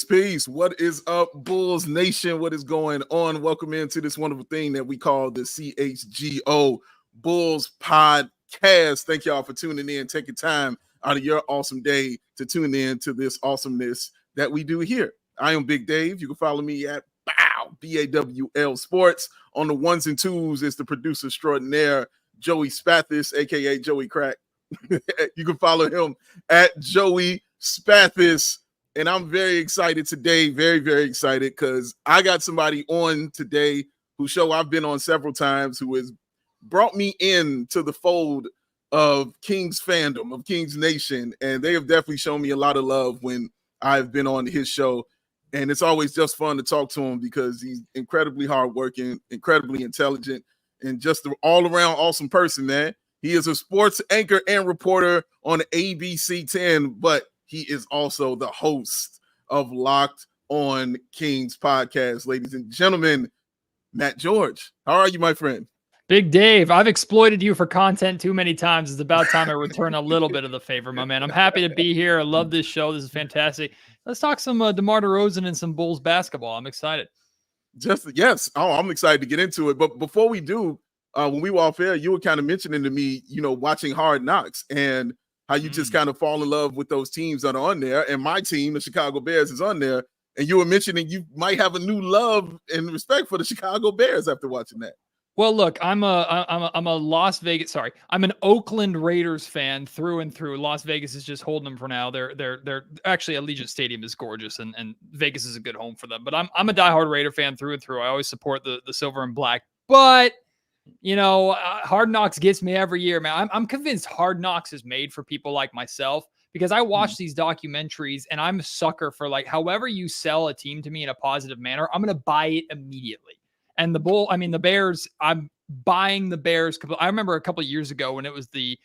Peace. What is up, Bulls Nation? What is going on? Welcome into this wonderful thing that we call the CHGO Bulls Podcast. Thank y'all for tuning in, taking time out of your awesome day to tune in to this awesomeness that we do here. I am Big Dave. You can follow me at BAWL Sports. On the ones and twos is the producer extraordinaire, Joey Spathis, a.k.a. Joey Crack. You can follow him at Joey Spathis. And I'm very excited today, very, very excited, because I got somebody on today whose show I've been on several times, who has brought me into the fold of Kings fandom, of Kings Nation. And they have definitely shown me a lot of love when I've been on his show. And it's always just fun to talk to him because he's incredibly hardworking, incredibly intelligent, and just an all-around awesome person, man. He is a sports anchor and reporter on ABC 10, but he is also the host of Locked On Kings podcast. Ladies and gentlemen, Matt George. How are you, my friend? Big Dave, I've exploited you for content too many times. It's about time I return a little bit of the favor, my man. I'm happy to be here. I love this show. This is fantastic. Let's talk some DeMar DeRozan and some Bulls basketball. I'm excited. Yes. Oh, I'm excited to get into it. But before we do, when we were off air, you were kind of mentioning to me, watching Hard Knocks and how you just kind of fall in love with those teams that are on there. And my team, the Chicago Bears, is on there. And you were mentioning you might have a new love and respect for the Chicago Bears after watching that. Well, look, I'm an Oakland Raiders fan through and through. Las Vegas is just holding them for now. They're actually, Allegiant Stadium is gorgeous, and Vegas is a good home for them. But I'm a diehard Raider fan through and through. I always support the silver and black. But Hard Knocks gets me every year, man. I'm convinced Hard Knocks is made for people like myself, because I watch these documentaries and I'm a sucker for, like, however you sell a team to me in a positive manner, I'm going to buy it immediately. And the Bears, I'm buying the Bears. I remember a couple of years ago when it was the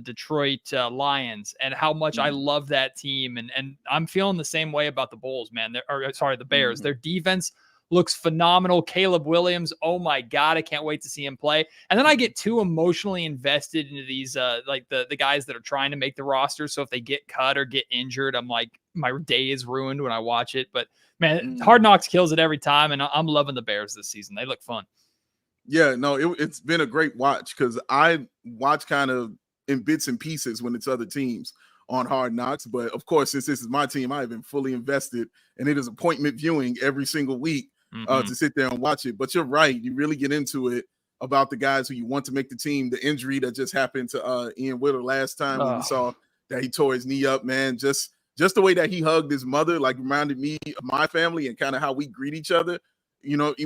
Detroit Lions, and how much I love that team. And I'm feeling the same way about the Bulls, man. The Bears. Their defense looks phenomenal. Caleb Williams, oh my God, I can't wait to see him play. And then I get too emotionally invested into these, like the guys that are trying to make the roster. So if they get cut or get injured, I'm like, my day is ruined when I watch it. But man, Hard Knocks kills it every time, and I'm loving the Bears this season. They look fun. Yeah, no, it's been a great watch, because I watch kind of in bits and pieces when it's other teams on Hard Knocks. But of course, since this is my team, I've been fully invested, and it is appointment viewing every single week to sit there and watch it. But you're right. You really get into it about the guys who you want to make the team. The injury that just happened to Ian Whitter last time when we saw that he tore his knee up, man, just the way that he hugged his mother, like, reminded me of my family and kind of how we greet each other,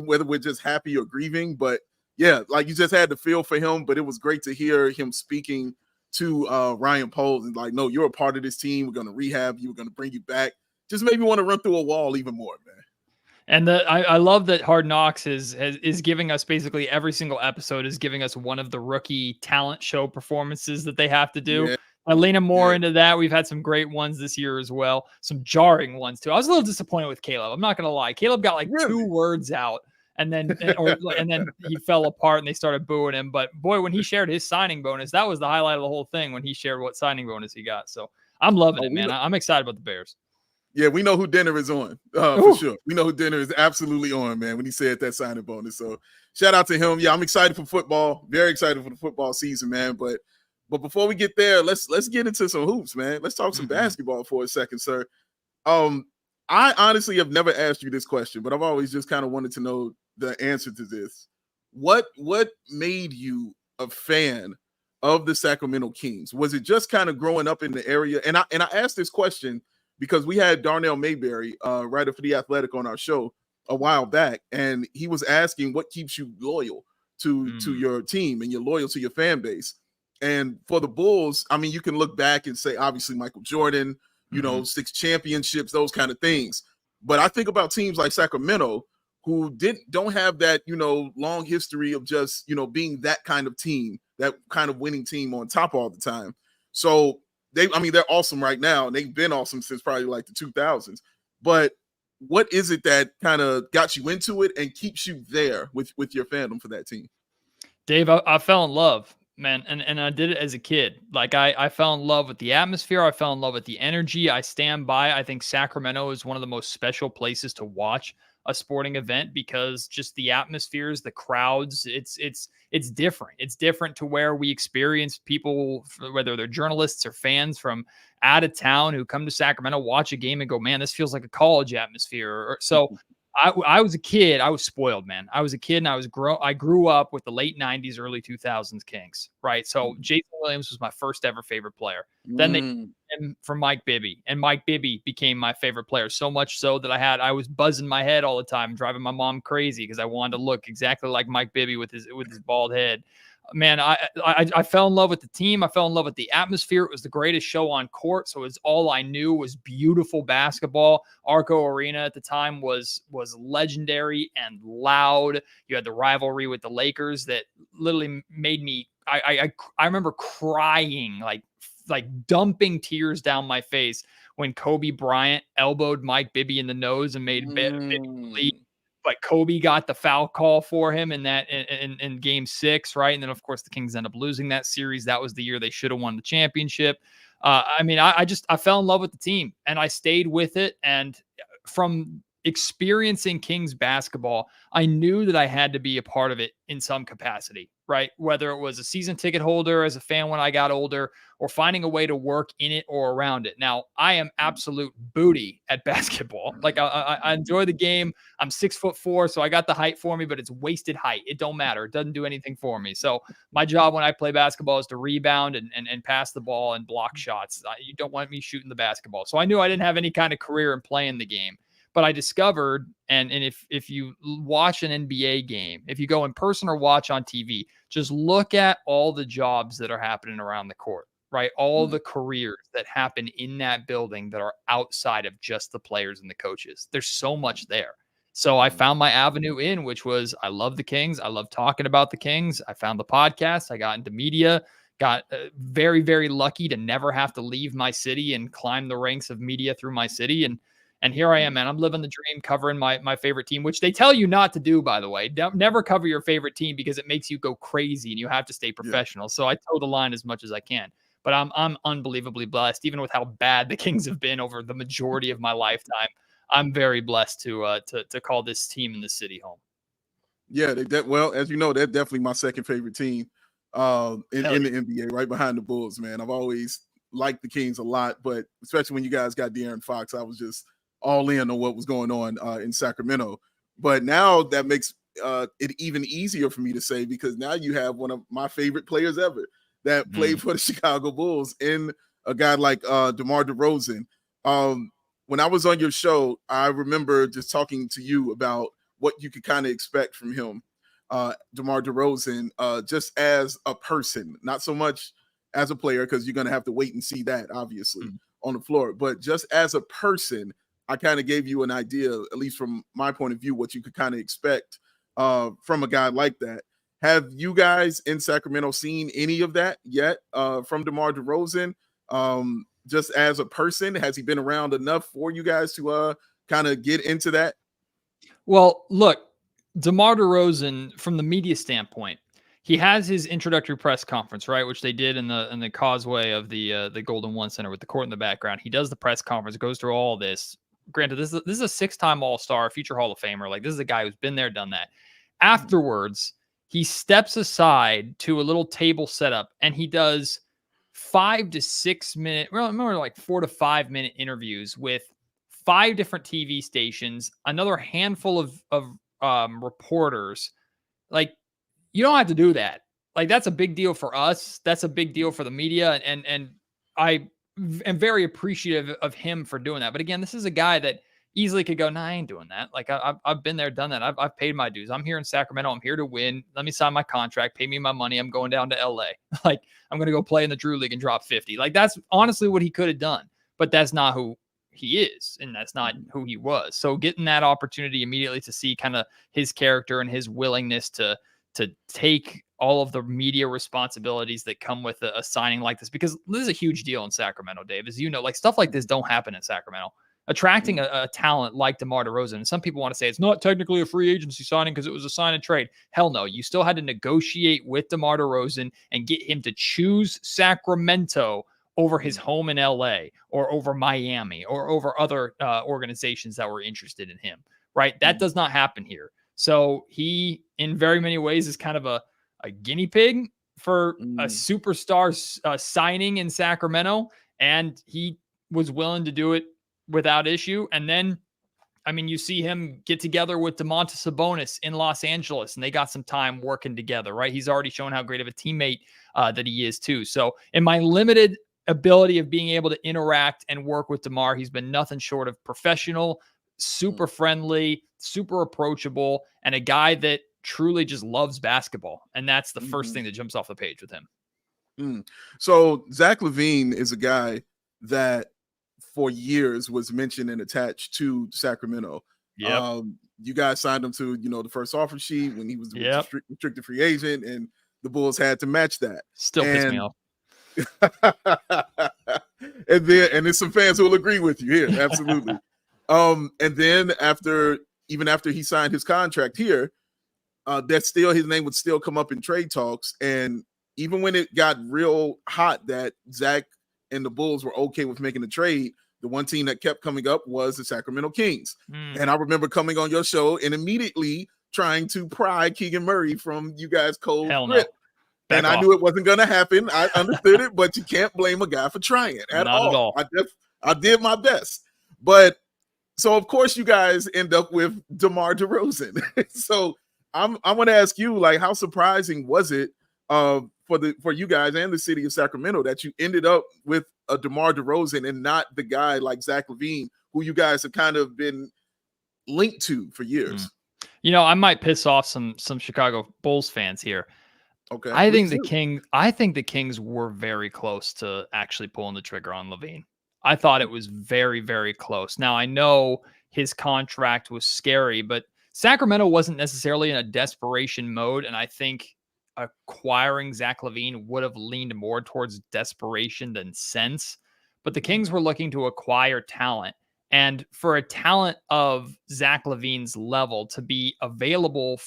whether we're just happy or grieving. But yeah, like, you just had to feel for him. But it was great to hear him speaking to Ryan Poles and like, no, you're a part of this team. We're going to rehab you. We're going to bring you back. Just made me want to run through a wall even more, man. And I love that Hard Knocks is giving us, basically every single episode is giving us one of the rookie talent show performances that they have to do. Yeah. I lean more into that. We've had some great ones this year as well. Some jarring ones too. I was a little disappointed with Caleb. I'm not going to lie. Caleb got like 2 words out, and then he fell apart and they started booing him. But boy, when he shared his signing bonus, that was the highlight of the whole thing, when he shared what signing bonus he got. So I'm loving it, man. I'm excited about the Bears. Yeah, we know who dinner is on, for sure. We know who dinner is absolutely on, man, when he said that signing bonus. So shout out to him. Yeah, I'm excited for football. Very excited for the football season, man. But before we get there, let's get into some hoops, man. Let's talk some basketball for a second, sir. I honestly have never asked you this question, but I've always just kind of wanted to know the answer to this. What made you a fan of the Sacramento Kings? Was it just kind of growing up in the area? And I asked this question because we had Darnell Mayberry, writer for The Athletic, on our show a while back, and he was asking what keeps you loyal to your team and you're loyal to your fan base. And for the Bulls, I mean, you can look back and say, obviously, Michael Jordan, you know, 6 championships, those kind of things. But I think about teams like Sacramento who don't have that, you know, long history of just, you know, being that kind of team, that kind of winning team on top all the time. So they're awesome right now. And they've been awesome since probably like the 2000s. But what is it that kind of got you into it and keeps you there with your fandom for that team? Dave, I fell in love, man. And I did it as a kid. Like I fell in love with the atmosphere. I fell in love with the energy. I stand by. I think Sacramento is one of the most special places to watch a sporting event because just the atmospheres, the crowds, it's different. It's different to where we experience people, whether they're journalists or fans from out of town who come to Sacramento, watch a game and go, man, this feels like a college atmosphere. So I was a kid. I was spoiled, man. I was a kid and I grew up with the late 90s, early 2000s Kings, right? So Jason Williams was my first ever favorite player. Then they him from Mike Bibby, and Mike Bibby became my favorite player, so much so that I was buzzing my head all the time, driving my mom crazy because I wanted to look exactly like Mike Bibby with his bald head. Man, I fell in love with the team. I fell in love with the atmosphere. It was the greatest show on court. So it's all I knew was beautiful basketball. Arco Arena at the time was legendary and loud. You had the rivalry with the Lakers that literally made me. I remember crying, like dumping tears down my face when Kobe Bryant elbowed Mike Bibby in the nose and made Bibby leave. But Kobe got the foul call for him in game 6, right? And then, of course, the Kings end up losing that series. That was the year they should have won the championship. I fell in love with the team, and I stayed with it. And from experiencing Kings basketball, I knew that I had to be a part of it in some capacity, right? Whether it was a season ticket holder as a fan when I got older or finding a way to work in it or around it. Now, I am absolute booty at basketball. Like I enjoy the game. I'm 6'4", so I got the height for me, but it's wasted height. It don't matter. It doesn't do anything for me. So my job when I play basketball is to rebound and pass the ball and block shots. You don't want me shooting the basketball. So I knew I didn't have any kind of career in playing the game. But I discovered, and if you watch an NBA game, if you go in person or watch on TV, just look at all the jobs that are happening around the court, right? All the careers that happen in that building that are outside of just the players and the coaches. There's so much there. So I found my avenue in, which was I love the Kings. I love talking about the Kings. I found the podcast. I got into media. Got very, very lucky to never have to leave my city and climb the ranks of media through my city. And here I am, man. I'm living the dream, covering my favorite team, which they tell you not to do, by the way. Never cover your favorite team because it makes you go crazy and you have to stay professional. So I toe the line as much as I can. But I'm unbelievably blessed, even with how bad the Kings have been over the majority of my lifetime. I'm very blessed to call this team in the city home. Yeah, well, as you know, they're definitely my second favorite team in the NBA, right behind the Bulls, man. I've always liked the Kings a lot, but especially when you guys got De'Aaron Fox, I was just all in on what was going on in Sacramento. But now that makes it even easier for me to say, because now you have one of my favorite players ever that played for the Chicago Bulls in a guy like DeMar DeRozan. When I was on your show, I remember just talking to you about what you could kind of expect from him, DeMar DeRozan, just as a person, not so much as a player, because you're going to have to wait and see that, obviously, on the floor. But just as a person, I kind of gave you an idea, at least from my point of view, what you could kind of expect from a guy like that. Have you guys in Sacramento seen any of that yet from DeMar DeRozan? Just as a person, has he been around enough for you guys to kind of get into that? Well, look, DeMar DeRozan, from the media standpoint, he has his introductory press conference, right, which they did in the causeway of the Golden One Center with the court in the background. He does the press conference, goes through all this. Granted, this is a 6-time All-Star, future Hall of Famer. Like, this is a guy who's been there, done that. Afterwards, he steps aside to a little table setup, and he does 5 to 6 minute, well, more like 4 to 5 minute interviews with 5 different TV stations, another handful of reporters. Like, you don't have to do that. Like, that's a big deal for us. That's a big deal for the media, and I am very appreciative of him for doing that. But again, this is a guy that easily could go, nah, I ain't doing that. Like I've been there, done that. I've paid my dues. I'm here in Sacramento. I'm here to win. Let me sign my contract. Pay me my money. I'm going down to LA. Like I'm going to go play in the Drew League and drop 50. Like that's honestly what he could have done, but that's not who he is. And that's not who he was. So getting that opportunity immediately to see kind of his character and his willingness to take all of the media responsibilities that come with a signing like this, because this is a huge deal in Sacramento, Dave. As you know, like stuff like this don't happen in Sacramento. Attracting a talent like DeMar DeRozan, and some people want to say it's not technically a free agency signing because it was a sign and trade. Hell no. You still had to negotiate with DeMar DeRozan and get him to choose Sacramento over his home in LA or over Miami or over other organizations that were interested in him, right? That does not happen here. So he, in very many ways, is kind of a guinea pig for a superstar signing in Sacramento, and he was willing to do it without issue. And then, I mean, you see him get together with Domantas Sabonis in Los Angeles, and they got some time working together, right? He's already shown how great of a teammate that he is too. So in my limited ability of being able to interact and work with DeMar, he's been nothing short of professional, super friendly, super approachable, and a guy that truly just loves basketball. And that's the first thing that jumps off the page with him. So Zach LaVine is a guy that for years was mentioned and attached to Sacramento. Yep. You guys signed him to, the first offer sheet when he was a restricted free agent, and the Bulls had to match that. Still piss me off. and there's some fans who will agree with you here. Absolutely. And then after he signed his contract here, that still his name would still come up in trade talks. And even when it got real hot that Zach and the Bulls were okay with making a trade, the one team that kept coming up was the Sacramento Kings. And I remember coming on your show and immediately trying to pry Keegan Murray from you guys' cold grip. No. And I knew it wasn't going to happen. I understood it, but you can't blame a guy for trying at all. I did my best. But so, of course, you guys end up with DeMar DeRozan. So I want to ask you, like, how surprising was it for you guys and the city of Sacramento that you ended up with a DeMar DeRozan and not the guy like Zach LaVine, who you guys have kind of been linked to for years? I might piss off some Chicago Bulls fans here. Okay. I think the Kings were very close to actually pulling the trigger on LaVine. I thought it was very, very close. Now, I know his contract was scary, but Sacramento wasn't necessarily in a desperation mode, and I think acquiring Zach LaVine would have leaned more towards desperation than sense. But the Kings were looking to acquire talent, and for a talent of Zach LaVine's level to be available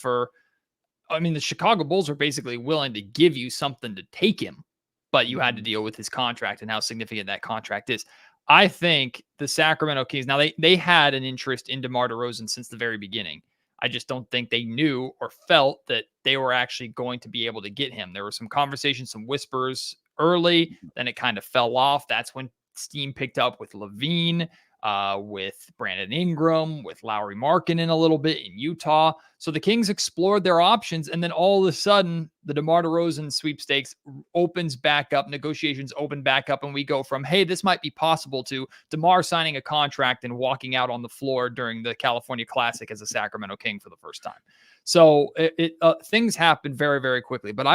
the Chicago Bulls are basically willing to give you something to take him, but you had to deal with his contract and how significant that contract is. I think the Sacramento Kings, now they had an interest in DeMar DeRozan since the very beginning. I just don't think they knew or felt that they were actually going to be able to get him. There were some conversations, some whispers early, then it kind of fell off. That's when steam picked up with LaVine, with Brandon Ingram, with Lauri Markkanen a little bit in Utah. So the Kings explored their options, and then all of a sudden, the DeMar DeRozan sweepstakes opens back up, negotiations open back up, and we go from, hey, this might be possible, to DeMar signing a contract and walking out on the floor during the California Classic as a Sacramento King for the first time. So things happened very, very quickly. But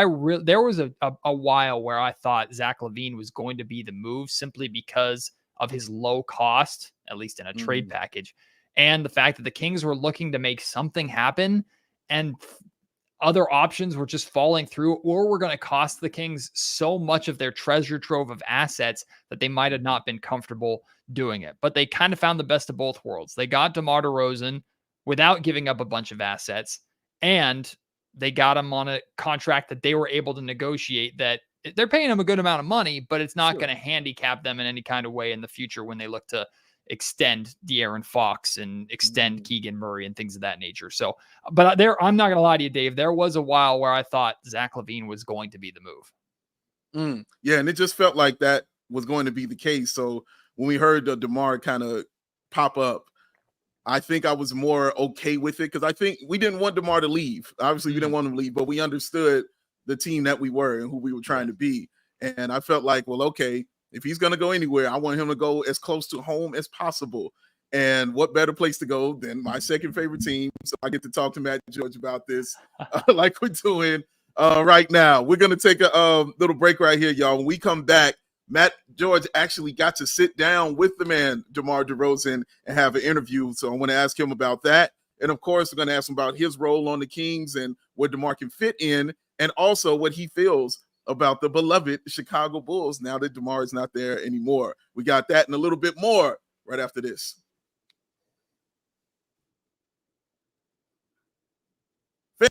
there was a while where I thought Zach LaVine was going to be the move simply because of his low cost, at least in a trade package, and the fact that the Kings were looking to make something happen and other options were just falling through, or were going to cost the Kings so much of their treasure trove of assets that they might have not been comfortable doing it. But they kind of found the best of both worlds. They got DeMar DeRozan without giving up a bunch of assets, and they got him on a contract that they were able to negotiate that they're paying them a good amount of money, but it's not going to handicap them in any kind of way in the future when they look to extend De'Aaron Fox and extend Keegan Murray and things of that nature. So, but I'm not going to lie to you, Dave. There was a while where I thought Zach LaVine was going to be the move. Yeah, and it just felt like that was going to be the case. So when we heard the DeMar kind of pop up, I think I was more okay with it because I think we didn't want DeMar to leave. Obviously, we didn't want him to leave, but we understood the team that we were and who we were trying to be. And I felt like, well, okay, if he's going to go anywhere, I want him to go as close to home as possible. And what better place to go than my second favorite team? So I get to talk to Matt George about this, like we're doing right now. We're going to take a little break right here, y'all. When we come back, Matt George actually got to sit down with the man, DeMar DeRozan, and have an interview. So I want to ask him about that. And, of course, we're going to ask him about his role on the Kings and where DeMar can fit in, and also what he feels about the beloved Chicago Bulls now that DeMar is not there anymore. We got that and a little bit more right after this.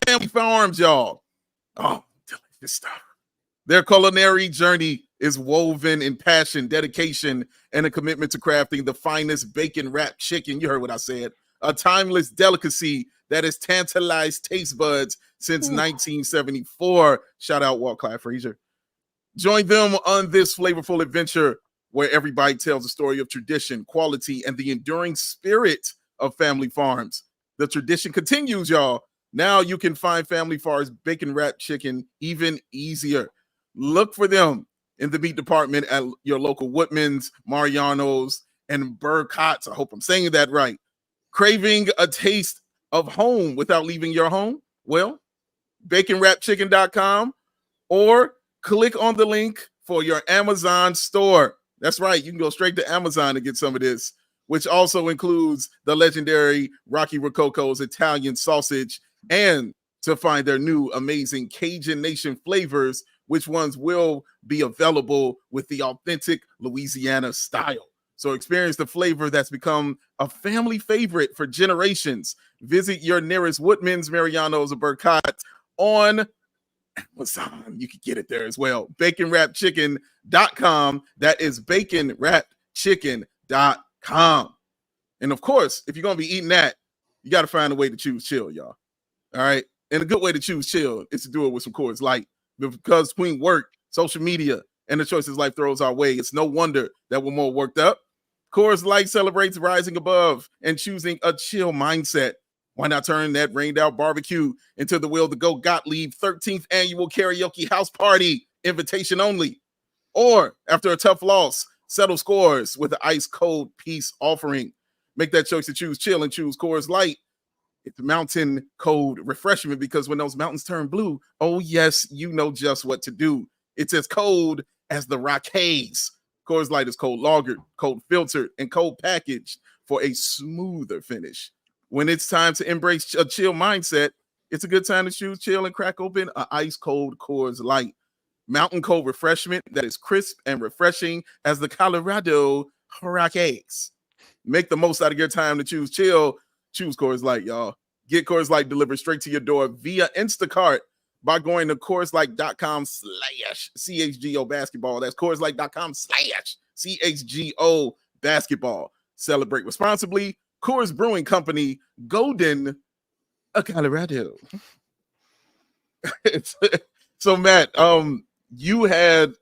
Family Farms, y'all. Oh, delicious stuff. Their culinary journey is woven in passion, dedication, and a commitment to crafting the finest bacon-wrapped chicken. You heard what I said. A timeless delicacy that has tantalized taste buds since 1974. Shout out Walt Clyde Frazier. Join them on this flavorful adventure where every bite tells a story of tradition, quality, and the enduring spirit of Family Farms. The tradition continues, y'all. Now you can find Family Farms bacon-wrapped chicken even easier. Look for them in the meat department at your local Woodman's, Mariano's, and Burcott's. I hope I'm saying that right. Craving a taste of home without leaving your home? Well, baconwrappedchicken.com or click on the link for your Amazon store. That's right. You can go straight to Amazon to get some of this, which also includes the legendary Rocky Rococo's Italian sausage, and to find their new amazing Cajun Nation flavors, which ones will be available with the authentic Louisiana style. So experience the flavor that's become a family favorite for generations. Visit your nearest Woodman's, Mariano's, or Burcott on Amazon. You can get it there as well. baconwrappedchicken.com. That is baconwrappedchicken.com. And of course, if you're going to be eating that, you got to find a way to choose chill, y'all. All right. And a good way to choose chill is to do it with some Coors Light. Because between work, social media, and the choices life throws our way, it's no wonder that we're more worked up. Coors Light celebrates rising above and choosing a chill mindset. Why not turn that rained out barbecue into the Will to Go Gottlieb 13th annual karaoke house party, invitation only? Or after a tough loss, settle scores with the ice cold peace offering. Make that choice to choose chill and choose Coors Light. It's mountain cold refreshment, because when those mountains turn blue, oh yes, you know just what to do. It's as cold as the Rockies. Coors Light is cold lagered, cold filtered, and cold packaged for a smoother finish. When it's time to embrace a chill mindset, it's a good time to choose chill and crack open an ice cold Coors Light. Mountain cold refreshment that is crisp and refreshing as the Colorado Rockies. Make the most out of your time to choose chill. Choose Coors Light, y'all. Get Coors Light delivered straight to your door via Instacart by going to CoorsLight.com/CHGO basketball. That's CoorsLight.com/CHGO basketball. Celebrate responsibly. Coors Brewing Company, Golden, Colorado. So, Matt, you had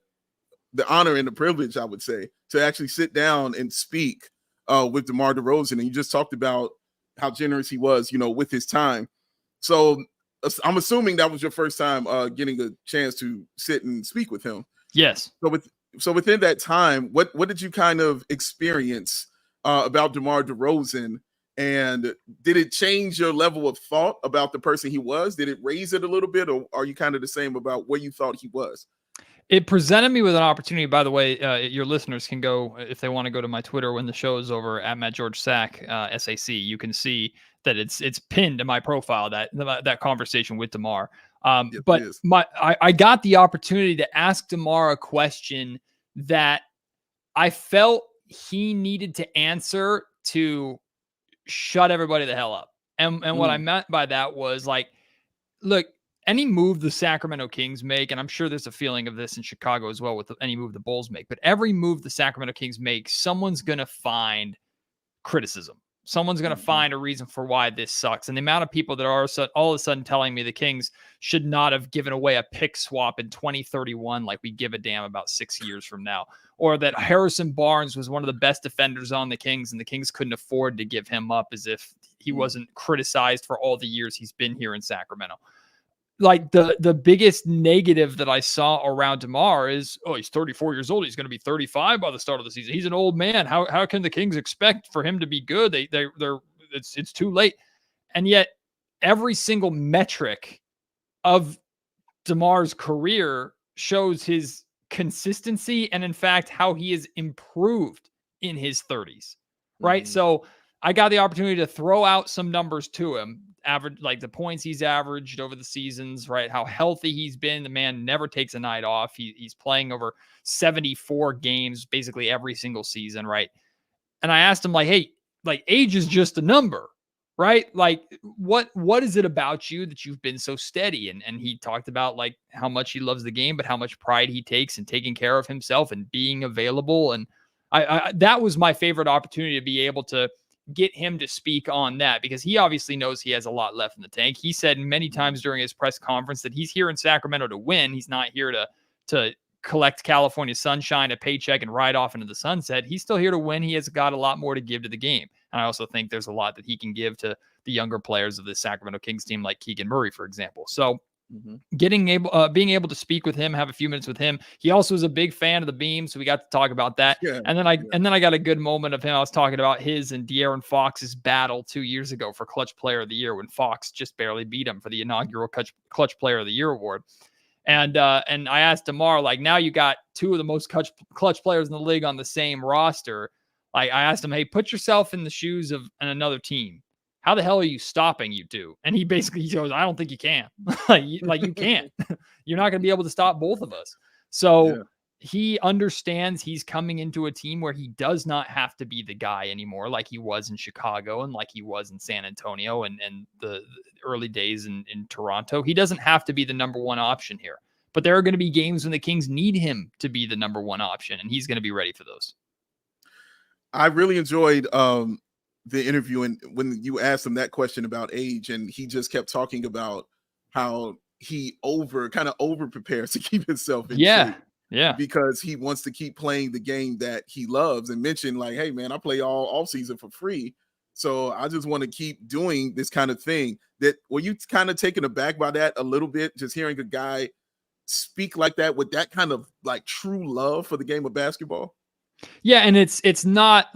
the honor and the privilege, I would say, to actually sit down and speak with DeMar DeRozan, and you just talked about how generous he was, with his time. So I'm assuming that was your first time getting a chance to sit and speak with him. Yes. So within that time, what did you kind of experience about DeMar DeRozan, and did it change your level of thought about the person he was? Did it raise it a little bit, or are you kind of the same about where you thought he was? It presented me with an opportunity. By the way, your listeners can go, if they want to go to my Twitter when the show is over, at Matt George Sack, SAC. You can see that it's pinned to my profile, that conversation with DeMar. Yes, but I got the opportunity to ask DeMar a question that I felt he needed to answer to shut everybody the hell up. And what I meant by that was, like, look, any move the Sacramento Kings make, and I'm sure there's a feeling of this in Chicago as well with any move the Bulls make, but every move the Sacramento Kings make, someone's going to find criticism. Someone's going to find a reason for why this sucks. And the amount of people that are all of a sudden telling me the Kings should not have given away a pick swap in 2031 like we give a damn about 6 years from now, or that Harrison Barnes was one of the best defenders on the Kings and the Kings couldn't afford to give him up, as if he wasn't criticized for all the years he's been here in Sacramento. like the biggest negative that I saw around DeMar is, oh, he's 34 years old. He's going to be 35 by the start of the season. He's an old man. How can the Kings expect for him to be good? It's too late. And yet every single metric of DeMar's career shows his consistency and in fact how he has improved in his 30s. Right? Mhm. So I got the opportunity to throw out some numbers to him, average, like the points he's averaged over the seasons, right? How healthy he's been. The man never takes a night off. He's playing over 74 games basically every single season, right? And I asked him, like, hey, like, age is just a number, right? Like, what is it about you that you've been so steady? And he talked about like how much he loves the game, but how much pride he takes in taking care of himself and being available. And I that was my favorite opportunity to be able to get him to speak on that, because he obviously knows he has a lot left in the tank. He said many times during his press conference that he's here in Sacramento to win. He's not here to collect California sunshine, a paycheck, and ride off into the sunset. He's still here to win. He has got a lot more to give to the game. And I also think there's a lot that he can give to the younger players of the Sacramento Kings team, like Keegan Murray, for example. So being able to speak with him, have a few minutes with him. He also is a big fan of the Beam, so we got to talk about that. Yeah, and then I got a good moment of him. I was talking about his and De'Aaron Fox's battle 2 years ago for Clutch Player of the Year, when Fox just barely beat him for the inaugural Clutch Player of the Year award. And I asked DeMar, like, now you got two of the most clutch players in the league on the same roster. Like, I asked him, hey, put yourself in the shoes of another team. How the hell are you stopping you two? And he goes, I don't think you can. like you can't. You're not going to be able to stop both of us. So he understands he's coming into a team where he does not have to be the guy anymore, like he was in Chicago and like he was in San Antonio and the early days in Toronto. He doesn't have to be the number one option here. But there are going to be games when the Kings need him to be the number one option, and he's going to be ready for those. I really enjoyed the interview, and when you asked him that question about age, and he just kept talking about how he kind of over prepares to keep himself in shape. Yeah. Because he wants to keep playing the game that he loves, and mentioned like, hey man, I play all offseason for free. So I just want to keep doing this kind of thing. Were you kind of taken aback by that a little bit, just hearing a guy speak like that with that kind of like true love for the game of basketball? Yeah, and it's not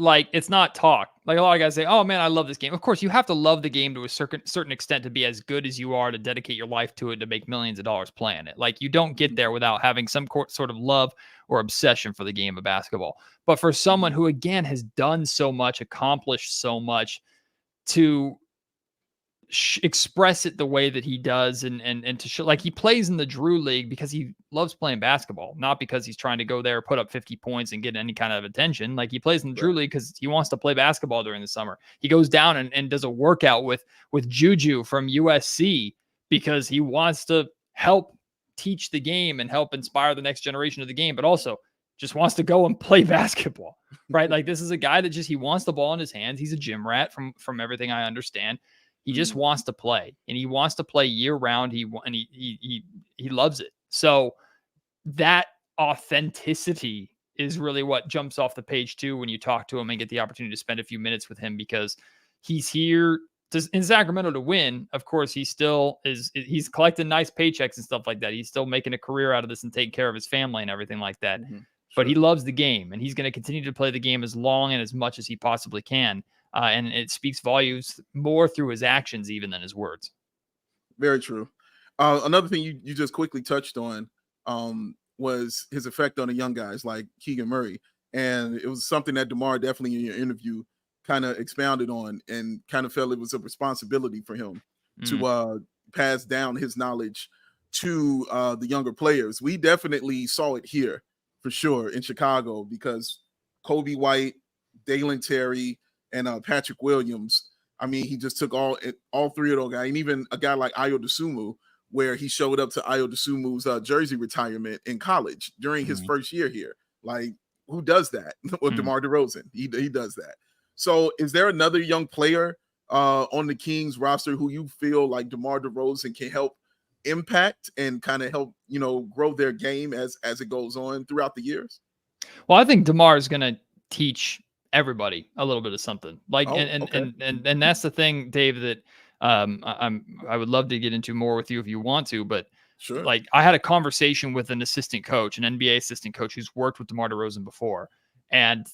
talk. Like, a lot of guys say, "Oh man, I love this game." Of course, you have to love the game to a certain extent to be as good as you are, to dedicate your life to it, to make millions of dollars playing it. Like, you don't get there without having some sort of love or obsession for the game of basketball. But for someone who, again, has done so much, accomplished so much, to express it the way that he does, and to show, like, he plays in the Drew League because he loves playing basketball, not because he's trying to go there, put up 50 points and get any kind of attention. Like, he plays in the Drew League because he wants to play basketball during the summer. He goes down and does a workout with Juju from USC because he wants to help teach the game and help inspire the next generation of the game, but also just wants to go and play basketball, right? Like, this is a guy that he wants the ball in his hands. He's a gym rat from everything I understand. He just wants to play, and he wants to play year round. He loves it. So that authenticity is really what jumps off the page too when you talk to him and get the opportunity to spend a few minutes with him, because he's here in Sacramento to win. Of course, he's collecting nice paychecks and stuff like that. He's still making a career out of this and taking care of his family and everything like that. But he loves the game, and he's going to continue to play the game as long and as much as he possibly can. And it speaks volumes more through his actions even than his words. Very true. Another thing you just quickly touched on was his effect on the young guys like Keegan Murray. And it was something that DeMar definitely in your interview kind of expounded on, and kind of felt it was a responsibility for him to pass down his knowledge to the younger players. We definitely saw it here for sure in Chicago, because Coby White, Dalen Terry, and Patrick Williams, I mean, he just took all three of those guys, and even a guy like Ayo Dosunmu, where he showed up to Ayo Dosunmu's jersey retirement in college during his first year here. Like, who does that? With DeMar DeRozan, he does that. So is there another young player on the Kings roster who you feel like DeMar DeRozan can help impact and kind of help, grow their game as it goes on throughout the years? Well, I think DeMar is going to teach everybody a little bit of something, like, and that's the thing, Dave, that I would love to get into more with you if you want to, but Sure. like I had a conversation with an assistant coach, an NBA assistant coach who's worked with DeMar DeRozan before. And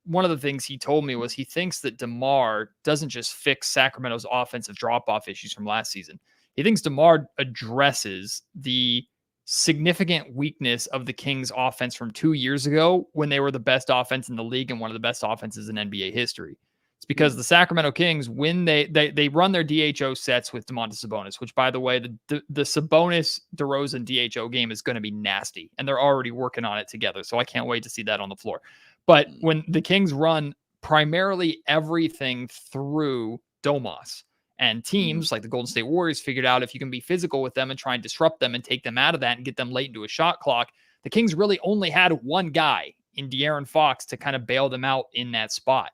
one of the things he told me was he thinks that DeMar doesn't just fix Sacramento's offensive drop-off issues from last season. He thinks DeMar addresses the significant weakness of the Kings offense from 2 years ago when they were the best offense in the league and one of the best offenses in NBA history. It's because the Sacramento Kings, when they run their DHO sets with Domantas Sabonis, which, by the way, the Sabonis DeRozan DHO game is going to be nasty, and they're already working on it together. So I can't wait to see that on the floor. But when the Kings run primarily everything through Domas, and teams like the Golden State Warriors figured out if you can be physical with them and try and disrupt them and take them out of that and get them late into a shot clock, the Kings really only had one guy in De'Aaron Fox to kind of bail them out in that spot.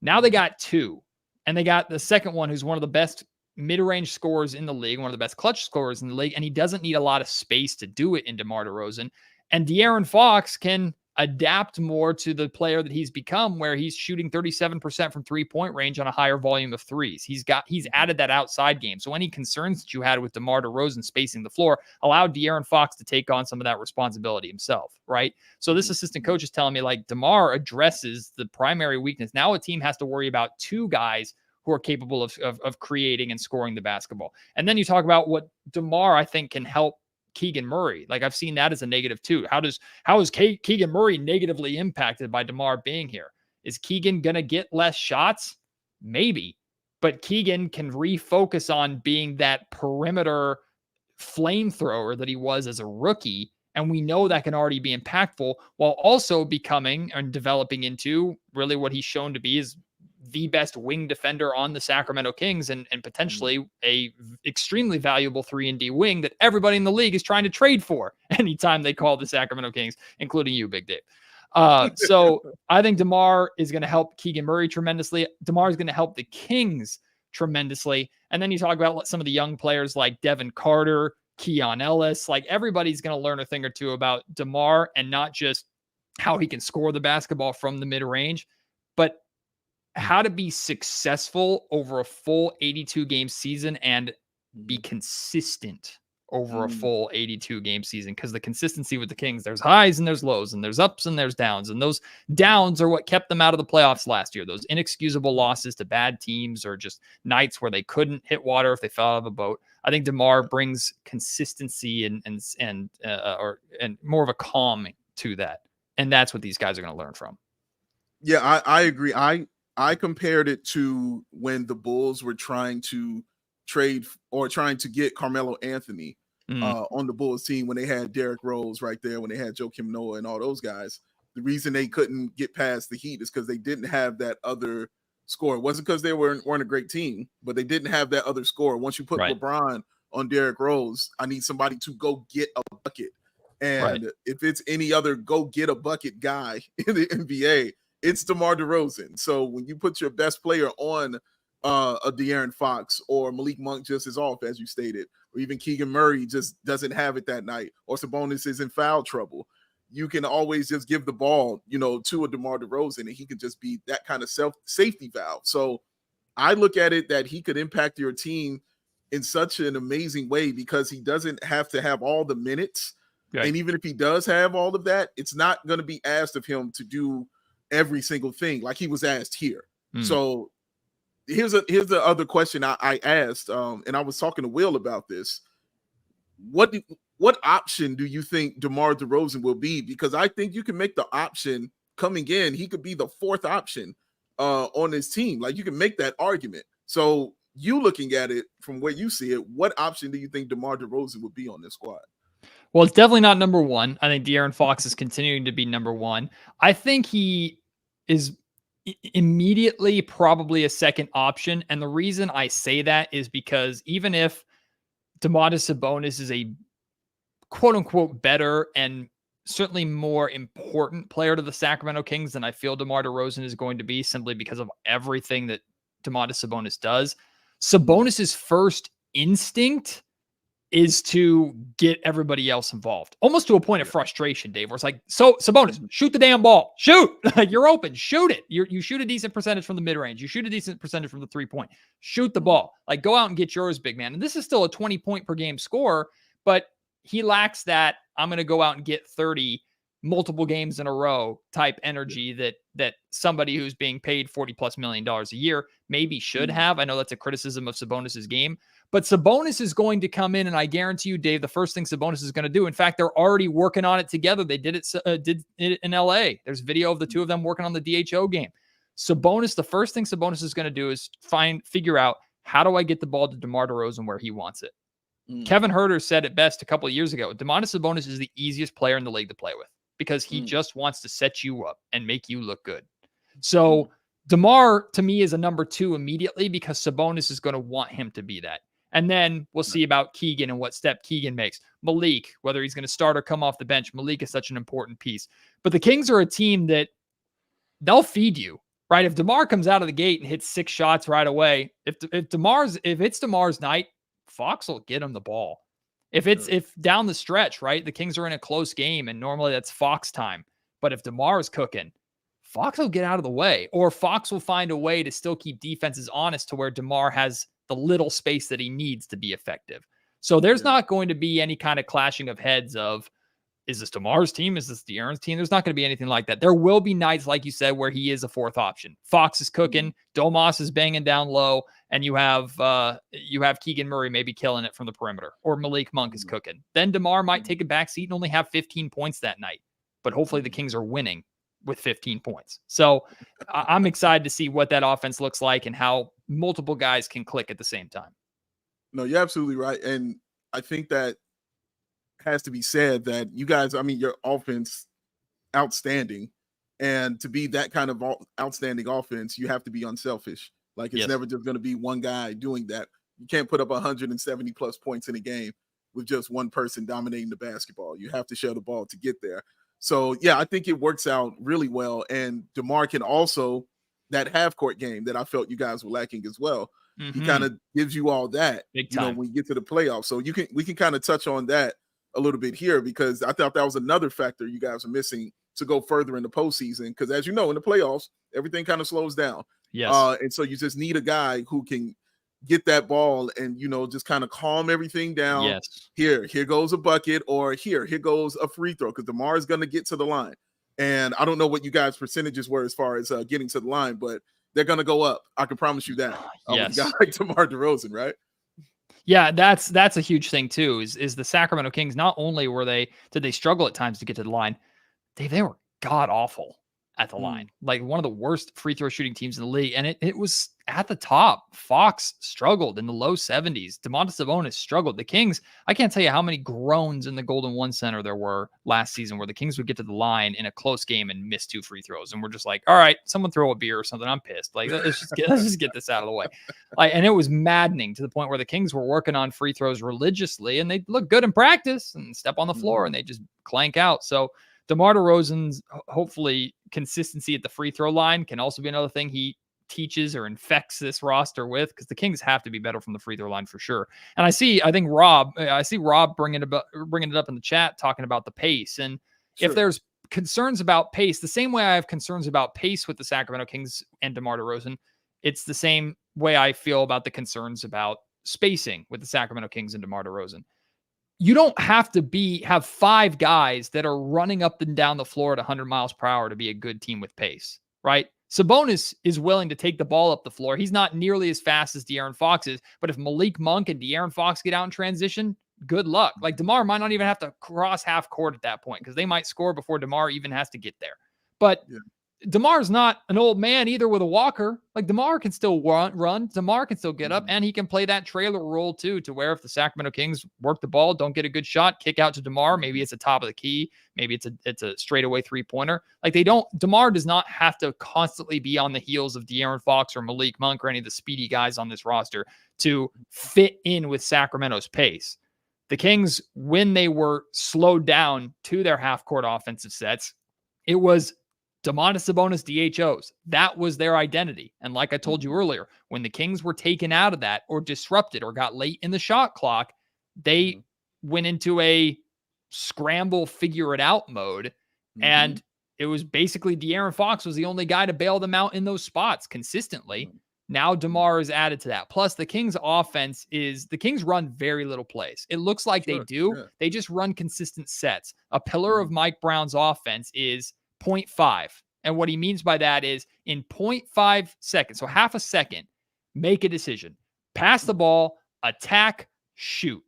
Now they got two, and they got the second one who's one of the best mid-range scorers in the league, one of the best clutch scorers in the league, and he doesn't need a lot of space to do it in DeMar DeRozan. And De'Aaron Fox can adapt more to the player that he's become, where he's shooting 37% from three-point range on a higher volume of threes. He's added that outside game. So any concerns that you had with DeMar DeRozan spacing the floor allowed De'Aaron Fox to take on some of that responsibility himself, right? So this assistant coach is telling me like DeMar addresses the primary weakness. Now a team has to worry about two guys who are capable of creating and scoring the basketball. And then you talk about what DeMar, I think, can help Keegan Murray. Like I've seen that as a negative too. How is Keegan Murray negatively impacted by DeMar being here? Is Keegan going to get less shots? Maybe, but Keegan can refocus on being that perimeter flamethrower that he was as a rookie. And we know that can already be impactful while also becoming and developing into really what he's shown to be is the best wing defender on the Sacramento Kings and potentially a extremely valuable 3-and-D wing that everybody in the league is trying to trade for anytime they call the Sacramento Kings, including you, Big Dave. So I think DeMar is going to help Keegan Murray tremendously. DeMar is going to help the Kings tremendously. And then you talk about some of the young players like Devin Carter, Keon Ellis, like everybody's going to learn a thing or two about DeMar and not just how he can score the basketball from the mid-range, but how to be successful over a full 82 game season and be consistent over a full 82 game season. Because the consistency with the Kings, there's highs and there's lows and there's ups and there's downs. And those downs are what kept them out of the playoffs last year. Those inexcusable losses to bad teams or just nights where they couldn't hit water if they fell out of a boat. I think DeMar brings consistency and more of a calm to that. And that's what these guys are going to learn from. Yeah, I agree. I compared it to when the Bulls were trying to trade or trying to get Carmelo Anthony on the Bulls team when they had Derrick Rose right there, when they had Joakim Noah and all those guys. The reason they couldn't get past the Heat is because they didn't have that other scorer. It wasn't because they weren't a great team, but they didn't have that other scorer. Once you put LeBron on Derrick Rose, I need somebody to go get a bucket. And if it's any other go get a bucket guy in the NBA, it's DeMar DeRozan. So when you put your best player on a De'Aaron Fox or Malik Monk just is off, as you stated, or even Keegan Murray just doesn't have it that night, or Sabonis is in foul trouble, you can always just give the ball, to a DeMar DeRozan, and he could just be that kind of safety valve. So I look at it that he could impact your team in such an amazing way because he doesn't have to have all the minutes. And even if he does have all of that, it's not going to be asked of him to do every single thing like he was asked here. So here's the other question I asked, and I was talking to Will about this. What option do you think DeMar DeRozan will be? Because I think you can make the option coming in. He could be the fourth option on his team. Like you can make that argument. So you looking at it from where you see it, what option do you think DeMar DeRozan would be on this squad? Well, it's definitely not number one. I think De'Aaron Fox is continuing to be number one. I think he is immediately probably a second option. And the reason I say that is because even if Domantas Sabonis is a quote unquote better and certainly more important player to the Sacramento Kings than I feel DeMar DeRozan is going to be simply because of everything that Domantas Sabonis does, Sabonis's first instinct is to get everybody else involved, almost to a point of frustration, Dave, where it's like, so Sabonis, shoot the damn ball, shoot, like you're open, shoot it. You shoot a decent percentage from the mid range. You shoot a decent percentage from the 3-point, shoot the ball, like go out and get yours, big man. And this is still a 20-point per game score, but he lacks that. I'm going to go out and get 30 multiple games in a row type energy that somebody who's being paid $40+ million a year maybe should have. I know that's a criticism of Sabonis's game, but Sabonis is going to come in, and I guarantee you, Dave, the first thing Sabonis is going to do, in fact, they're already working on it together. They did it in LA. There's video of the two of them working on the DHO game. Sabonis, the first thing Sabonis is going to do is figure out, how do I get the ball to DeMar DeRozan where he wants it? Kevin Huerter said it best a couple of years ago. Domantas Sabonis is the easiest player in the league to play with because he just wants to set you up and make you look good. So DeMar, to me, is a number 2 immediately because Sabonis is going to want him to be that. And then we'll see about Keegan and what step Keegan makes. Malik, whether he's going to start or come off the bench. Malik is such an important piece. But the Kings are a team that they'll feed you, right? If DeMar comes out of the gate and hits 6 shots right away, if it's DeMar's night, Fox will get him the ball. If down the stretch, right, the Kings are in a close game and normally that's Fox time. But if DeMar is cooking, Fox will get out of the way, or Fox will find a way to still keep defenses honest to where DeMar has the little space that he needs to be effective. So there's not going to be any kind of clashing of heads of, is this DeMar's team? Is this De'Aaron's team? There's not going to be anything like that. There will be nights, like you said, where he is a 4th option. Fox is cooking, Domas is banging down low, and you have Keegan Murray maybe killing it from the perimeter, or Malik Monk is cooking. Then DeMar might take a back seat and only have 15 points that night. But hopefully the Kings are winning with 15 points. So I'm excited to see what that offense looks like and how multiple guys can click at the same time. No, you're absolutely right. And I think that has to be said that you guys, I mean, your offense, outstanding. And to be that kind of outstanding offense, you have to be unselfish. Like it's never just going to be one guy doing that. You can't put up 170+ points in a game with just one person dominating the basketball. You have to share the ball to get there. So, yeah, I think it works out really well. And DeMar can also, that half-court game that I felt you guys were lacking as well, he kind of gives you all that, big time, when you get to the playoffs. So we can kind of touch on that a little bit here, because I thought that was another factor you guys are missing to go further in the postseason. Because as you know, in the playoffs, everything kind of slows down. Yes. And so you just need a guy who can get that ball and, just kind of calm everything down. Yes. Here goes a bucket, or here goes a free throw, because DeMar is going to get to the line. And I don't know what you guys' percentages were as far as getting to the line, but they're going to go up. I can promise you that. Yes. With a guy like DeMar DeRozan, right? Yeah, that's a huge thing too, is the Sacramento Kings, not only did they struggle at times to get to the line, they were god awful at the line. Like one of the worst free throw shooting teams in the league. And it was at the top. Fox struggled in the low 70s. Domantas Sabonis struggled. The Kings, I can't tell you how many groans in the Golden One Center there were last season where the Kings would get to the line in a close game and miss 2 free throws. And we're just like, all right, someone throw a beer or something. I'm pissed. Like, let's just get this out of the way. And it was maddening to the point where the Kings were working on free throws religiously, and they look good in practice and step on the floor and they just clank out. So DeMar DeRozan's hopefully consistency at the free throw line can also be another thing he teaches or infects this roster with, because the Kings have to be better from the free throw line for sure. And I see Rob bringing it up in the chat, talking about the pace. And if there's concerns about pace, the same way I have concerns about pace with the Sacramento Kings and DeMar DeRozan, it's the same way I feel about the concerns about spacing with the Sacramento Kings and DeMar DeRozan. You don't have to have 5 guys that are running up and down the floor at 100 miles per hour to be a good team with pace, right? Sabonis is willing to take the ball up the floor. He's not nearly as fast as De'Aaron Fox is, but if Malik Monk and De'Aaron Fox get out in transition, good luck. Like DeMar might not even have to cross half court at that point, because they might score before DeMar even has to get there. But DeMar's not an old man either with a walker. Like DeMar can still run. DeMar can still get up, and he can play that trailer role too, to where if the Sacramento Kings work the ball, don't get a good shot, kick out to DeMar. Maybe it's a top of the key. Maybe it's a straightaway 3-pointer. Like DeMar does not have to constantly be on the heels of De'Aaron Fox or Malik Monk or any of the speedy guys on this roster to fit in with Sacramento's pace. The Kings, when they were slowed down to their half-court offensive sets, it was Domantas Sabonis DHOs. That was their identity. And like I told you earlier, when the Kings were taken out of that or disrupted or got late in the shot clock, they went into a scramble, figure it out mode. And it was basically De'Aaron Fox was the only guy to bail them out in those spots consistently. Now DeMar is added to that. Plus the Kings offense the Kings run very little plays. It looks like they do. Yeah. They just run consistent sets. A pillar of Mike Brown's offense is 0.5. And what he means by that is in 0.5 seconds, so half a second, make a decision. Pass the ball, attack, shoot.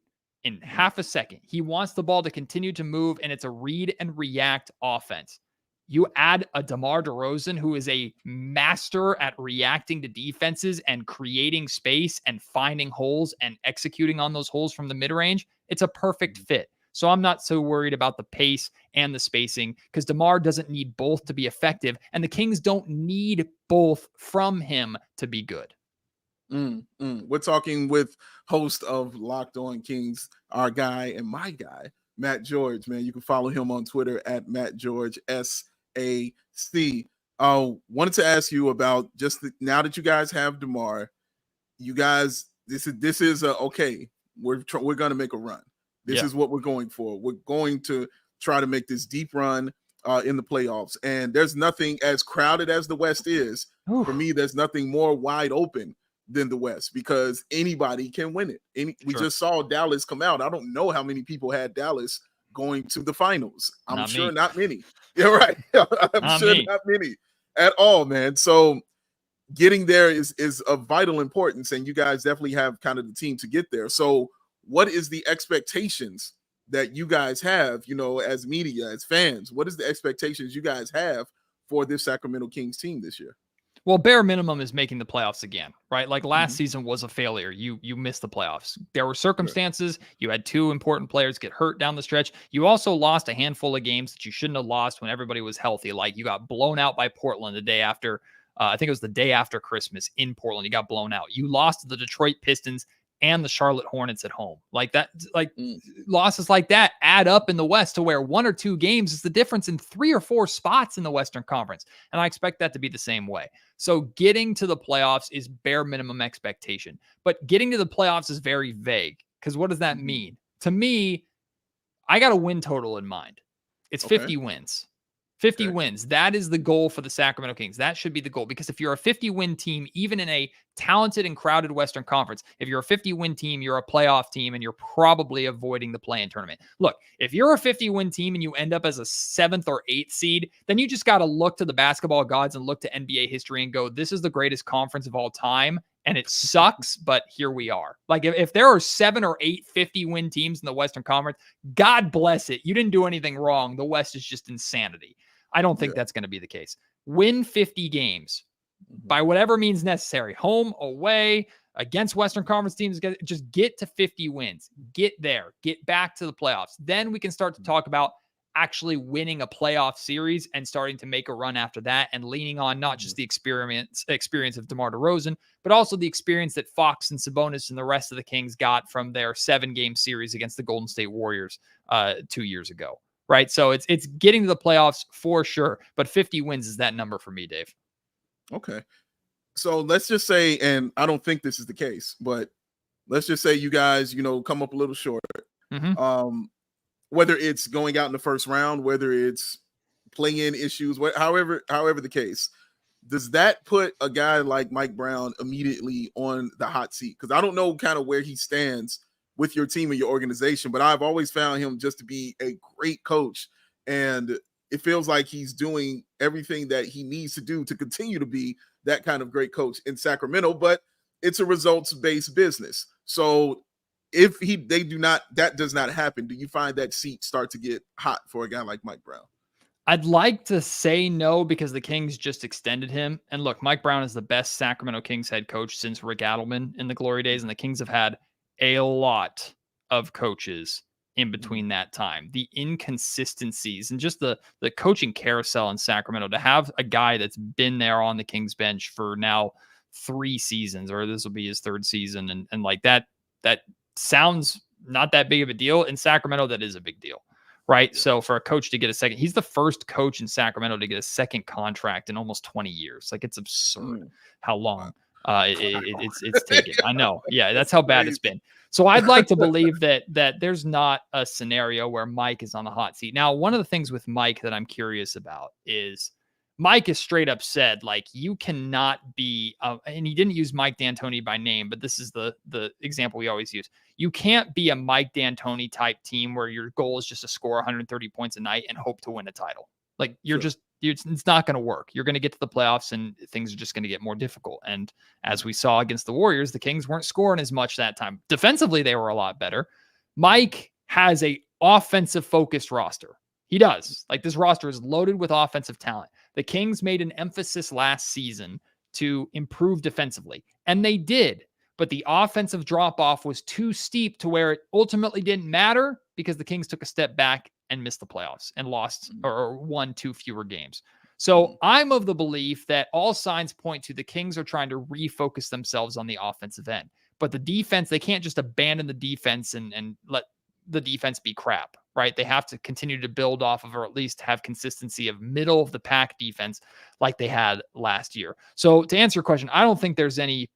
In half a second. He wants the ball to continue to move, and it's a read and react offense. You add a DeMar DeRozan, who is a master at reacting to defenses and creating space and finding holes and executing on those holes from the mid-range. It's a perfect fit. So I'm not so worried about the pace and the spacing because DeMar doesn't need both to be effective, and the Kings don't need both from him to be good. We're talking with host of Locked On Kings, our guy and my guy, Matt George. Man, you can follow him on Twitter at Matt George SAC. Wanted to ask you about now that you guys have DeMar, you guys, this is okay. We're going to make a run. This is what we're going for. We're going to try to make this deep run in the playoffs. And there's nothing as crowded as the West is. For me, there's nothing more wide open than the West because anybody can win it. We just saw Dallas come out. I don't know how many people had Dallas going to the finals. I'm sure not many. Yeah, right. I'm sure not many at all, man. So getting there is of vital importance, and you guys definitely have kind of the team to get there. So what is the expectations that you guys have, as media, as fans? What is the expectations you guys have for this Sacramento Kings team this year? Well, bare minimum is making the playoffs again, right? Like last season was a failure. You missed the playoffs. There were circumstances. Sure. You had two important players get hurt down the stretch. You also lost a handful of games that you shouldn't have lost when everybody was healthy. Like you got blown out by Portland the day after, I think it was the day after Christmas in Portland. You got blown out. You lost to the Detroit Pistons and the Charlotte Hornets at home. Like that, losses like that add up in the West to where 1 or 2 games is the difference in 3 or 4 spots in the Western Conference. And I expect that to be the same way. So getting to the playoffs is bare minimum expectation, but getting to the playoffs is very vague. Because what does that mean? To me, I got a win total in mind. It's 50 wins. 50 wins. That is the goal for the Sacramento Kings. That should be the goal because if you're a 50-win team, even in a talented and crowded Western Conference, if you're a 50-win team, you're a playoff team, and you're probably avoiding the play-in tournament. Look, if you're a 50-win team and you end up as a 7th or 8th seed, then you just got to look to the basketball gods and look to NBA history and go, this is the greatest conference of all time, and it sucks, but here we are. Like, if there are 7 or 8 50-win teams in the Western Conference, God bless it. You didn't do anything wrong. The West is just insanity. I don't think that's going to be the case. Win 50 games by whatever means necessary. Home, away, against Western Conference teams. Just get to 50 wins. Get there. Get back to the playoffs. Then we can start to talk about actually winning a playoff series and starting to make a run after that and leaning on not just the experience of DeMar DeRozan, but also the experience that Fox and Sabonis and the rest of the Kings got from their 7-game series against the Golden State Warriors 2 years ago. Right. So it's getting to the playoffs for sure. But 50 wins is that number for me, Dave. Okay. So let's just say, and I don't think this is the case, but let's just say you guys, come up a little short. Whether it's going out in the first round, whether it's play-in issues, however the case, does that put a guy like Mike Brown immediately on the hot seat? Because I don't know kind of where he stands with your team and your organization, but I've always found him just to be a great coach. And it feels like he's doing everything that he needs to do to continue to be that kind of great coach in Sacramento, but it's a results-based business. So if that does not happen, do you find that seat start to get hot for a guy like Mike Brown? I'd like to say no because the Kings just extended him. And look, Mike Brown is the best Sacramento Kings head coach since Rick Adelman in the glory days, and the Kings have had a lot of coaches in between that time. The inconsistencies and just the coaching carousel in Sacramento, to have a guy that's been there on the Kings bench for now 3 seasons, or this will be his 3rd season. And like that sounds not that big of a deal. In Sacramento, that is a big deal, right? Yeah. So for a coach to get a second, he's the first coach in Sacramento to get a second contract in almost 20 years. Like, it's absurd how long It's taken. I know. Yeah, that's how bad it's been. So I'd like to believe that there's not a scenario where Mike is on the hot seat. Now, one of the things with Mike that I'm curious about is Mike is straight up said, like, you cannot be, and he didn't use Mike D'Antoni by name, but this is the example we always use. You can't be a Mike D'Antoni type team where your goal is just to score 130 points a night and hope to win a title. Like, it's not going to work. You're going to get to the playoffs and things are just going to get more difficult. And as we saw against the Warriors, the Kings weren't scoring as much that time. Defensively, they were a lot better. Mike has a offensive focused roster. He does. Like, this roster is loaded with offensive talent. The Kings made an emphasis last season to improve defensively, and they did. But the offensive drop-off was too steep to where it ultimately didn't matter because the Kings took a step back and missed the playoffs and lost or won 2 fewer games. So I'm of the belief that all signs point to the Kings are trying to refocus themselves on the offensive end. But the defense, they can't just abandon the defense and let the defense be crap, right? They have to continue to build off of, or at least have consistency of middle of the pack defense like they had last year. So to answer your question, I don't think there's any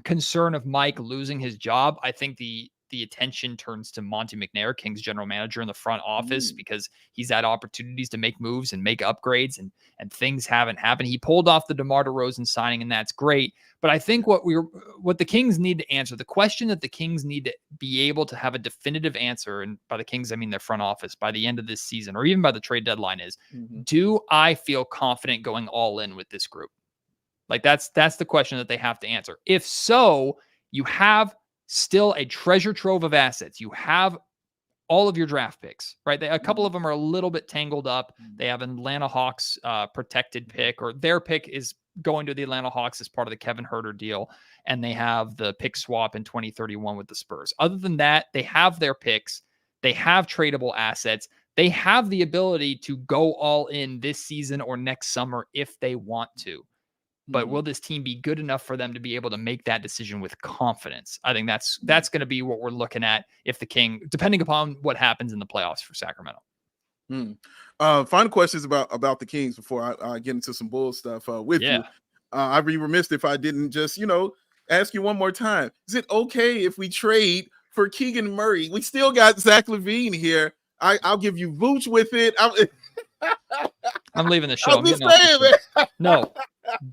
concern of Mike losing his job. I think the attention turns to Monty McNair, Kings general manager, in the front office because he's had opportunities to make moves and make upgrades and things haven't happened. He pulled off the DeMar DeRozan signing, and that's great. But I think what the Kings need to answer, the question that the Kings need to be able to have a definitive answer, and by the Kings, I mean their front office, by the end of this season or even by the trade deadline is, do I feel confident going all in with this group? Like, that's the question that they have to answer. If so, you have still a treasure trove of assets. You have all of your draft picks, right? A couple of them are a little bit tangled up. They have an Atlanta Hawks protected pick, or their pick is going to the Atlanta Hawks as part of the Kevin Huerter deal. And they have the pick swap in 2031 with the Spurs. Other than that, they have their picks. They have tradable assets. They have the ability to go all in this season or next summer if they want to. But will this team be good enough for them to be able to make that decision with confidence? I think that's going to be what we're looking at if the King, depending upon what happens in the playoffs for Sacramento. Final questions about the Kings before I get into some Bulls stuff with you. I'd be remiss if I didn't just, ask you one more time. Is it okay if we trade for Keegan Murray? We still got Zach LaVine here. I'll give you Vooch with it. I'm leaving the show. No,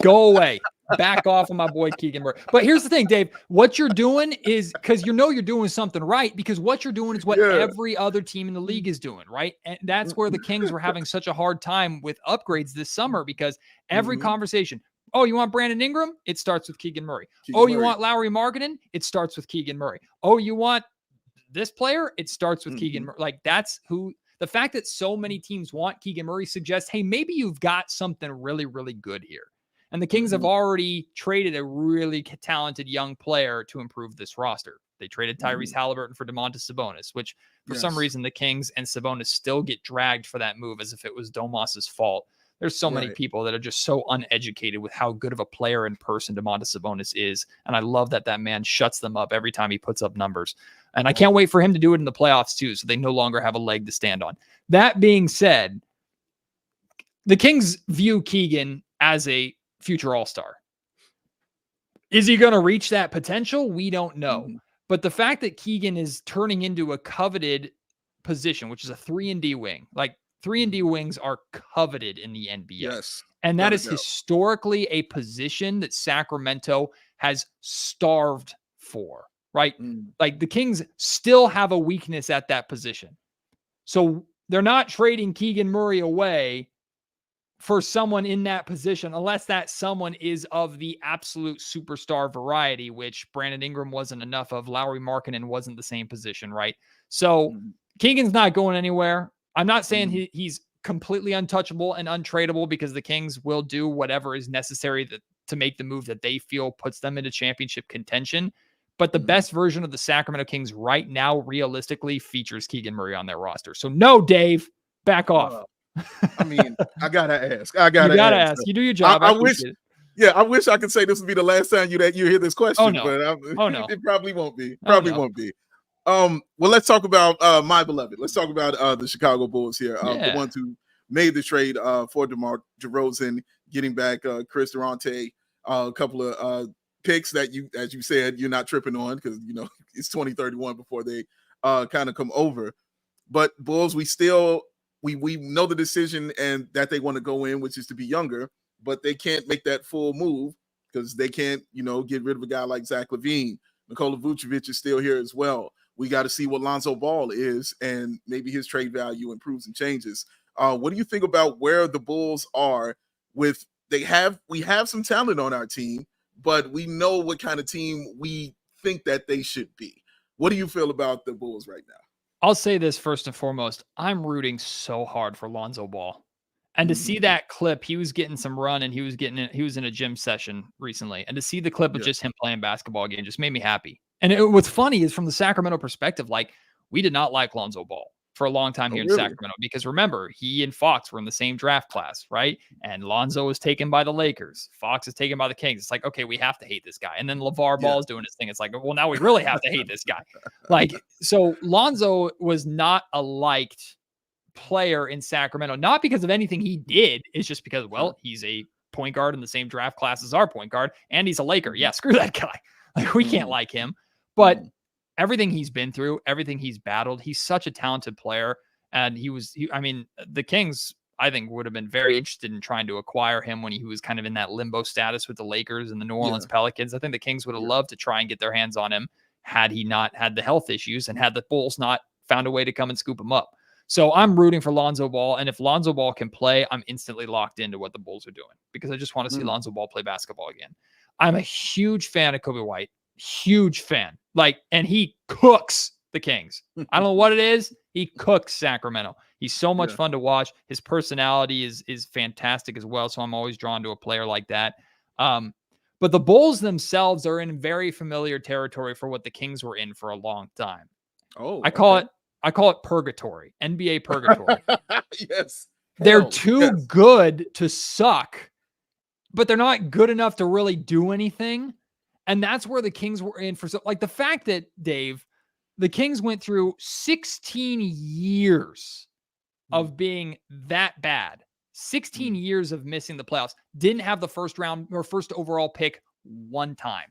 go away. Back off of my boy Keegan Murray. But here's the thing, Dave. What you're doing is, because you're doing something right, because what you're doing is what every other team in the league is doing, right? And that's where the Kings were having such a hard time with upgrades this summer, because every conversation, oh, you want Brandon Ingram? It starts with Keegan Murray. You want Lauri Markkanen? It starts with Keegan Murray. Oh, you want this player? It starts with Keegan Murray. Like, that's who. The fact that so many teams want Keegan Murray suggests, hey, maybe you've got something really, really good here. And the Kings have already traded a really talented young player to improve this roster. They traded Tyrese Halliburton for Domantas Sabonis, which for some reason the Kings and Sabonis still get dragged for that move as if it was Domas's fault. There's so many people that are just so uneducated with how good of a player in person Domantas Sabonis is. And I love that man shuts them up every time he puts up numbers. And I can't wait for him to do it in the playoffs too, so they no longer have a leg to stand on. That being said, the Kings view Keegan as a future all-star. Is he going to reach that potential? We don't know. But the fact that Keegan is turning into a coveted position, which is a 3-and-D wing, like 3-and-D wings are coveted in the NBA. Yes. And that is historically a position that Sacramento has starved for, right? Like, the Kings still have a weakness at that position. So they're not trading Keegan Murray away for someone in that position, unless that someone is of the absolute superstar variety, which Brandon Ingram wasn't enough of. Lauri Markkanen wasn't the same position, right? So Keegan's not going anywhere. I'm not saying he's completely untouchable and untradeable, because the Kings will do whatever is necessary to make the move that they feel puts them into championship contention. But the best version of the Sacramento Kings right now, realistically, features Keegan Murray on their roster. So no, Dave, back off. I mean, I gotta ask. You gotta ask. You do your job. I wish I could say this would be the last time you hear this question, but no. It probably won't be. Won't be. Well, let's talk about my beloved. Let's talk about the Chicago Bulls here. The ones who made the trade for DeMar DeRozan, getting back Chris Durante, a couple of picks that you, as you said, you're not tripping on because it's 2031 before they kind of come over. But Bulls, we know the decision and that they want to go in, which is to be younger, but they can't make that full move because they can't, get rid of a guy like Zach LaVine. Nikola Vucevic is still here as well. We got to see what Lonzo Ball is, and maybe his trade value improves and changes. What do you think about where the Bulls are with? We have some talent on our team, but we know what kind of team we think that they should be. What do you feel about the Bulls right now? I'll say this first and foremost. I'm rooting so hard for Lonzo Ball. And to see that clip, he was getting some run and he was in a gym session recently. And to see the clip of just him playing basketball again just made me happy. And what's funny is from the Sacramento perspective, like we did not like Lonzo Ball for a long time here in Sacramento because remember, he and Fox were in the same draft class, right? And Lonzo was taken by the Lakers. Fox is taken by the Kings. It's like, okay, we have to hate this guy. And then LeVar Ball is doing his thing. It's like, well, now we really have to hate this guy. Like, so Lonzo was not a liked player in Sacramento, not because of anything he did. It's just because, well, he's a point guard in the same draft class as our point guard, and he's a Laker. Yeah, screw that guy. Like, we can't like him. But everything he's been through, everything he's battled, he's such a talented player. And the Kings, I think, would have been very interested in trying to acquire him when he was kind of in that limbo status with the Lakers and the New Orleans Pelicans. I think the Kings would have loved to try and get their hands on him had he not had the health issues and had the Bulls not found a way to come and scoop him up. So I'm rooting for Lonzo Ball. And if Lonzo Ball can play, I'm instantly locked into what the Bulls are doing because I just want to see Lonzo Ball play basketball again. I'm a huge fan of Coby White. Huge fan. And he cooks the Kings. I don't know what it is. He cooks Sacramento. He's so much fun to watch. His personality is fantastic as well. So I'm always drawn to a player like that. But the Bulls themselves are in very familiar territory for what the Kings were in for a long time. I call it purgatory, NBA purgatory. Yes. They're too good to suck, but they're not good enough to really do anything. And that's where the Kings were in for. Like the fact that, Dave, the Kings went through 16 years of being that bad, 16 years of missing the playoffs, didn't have the first round or first overall pick one time.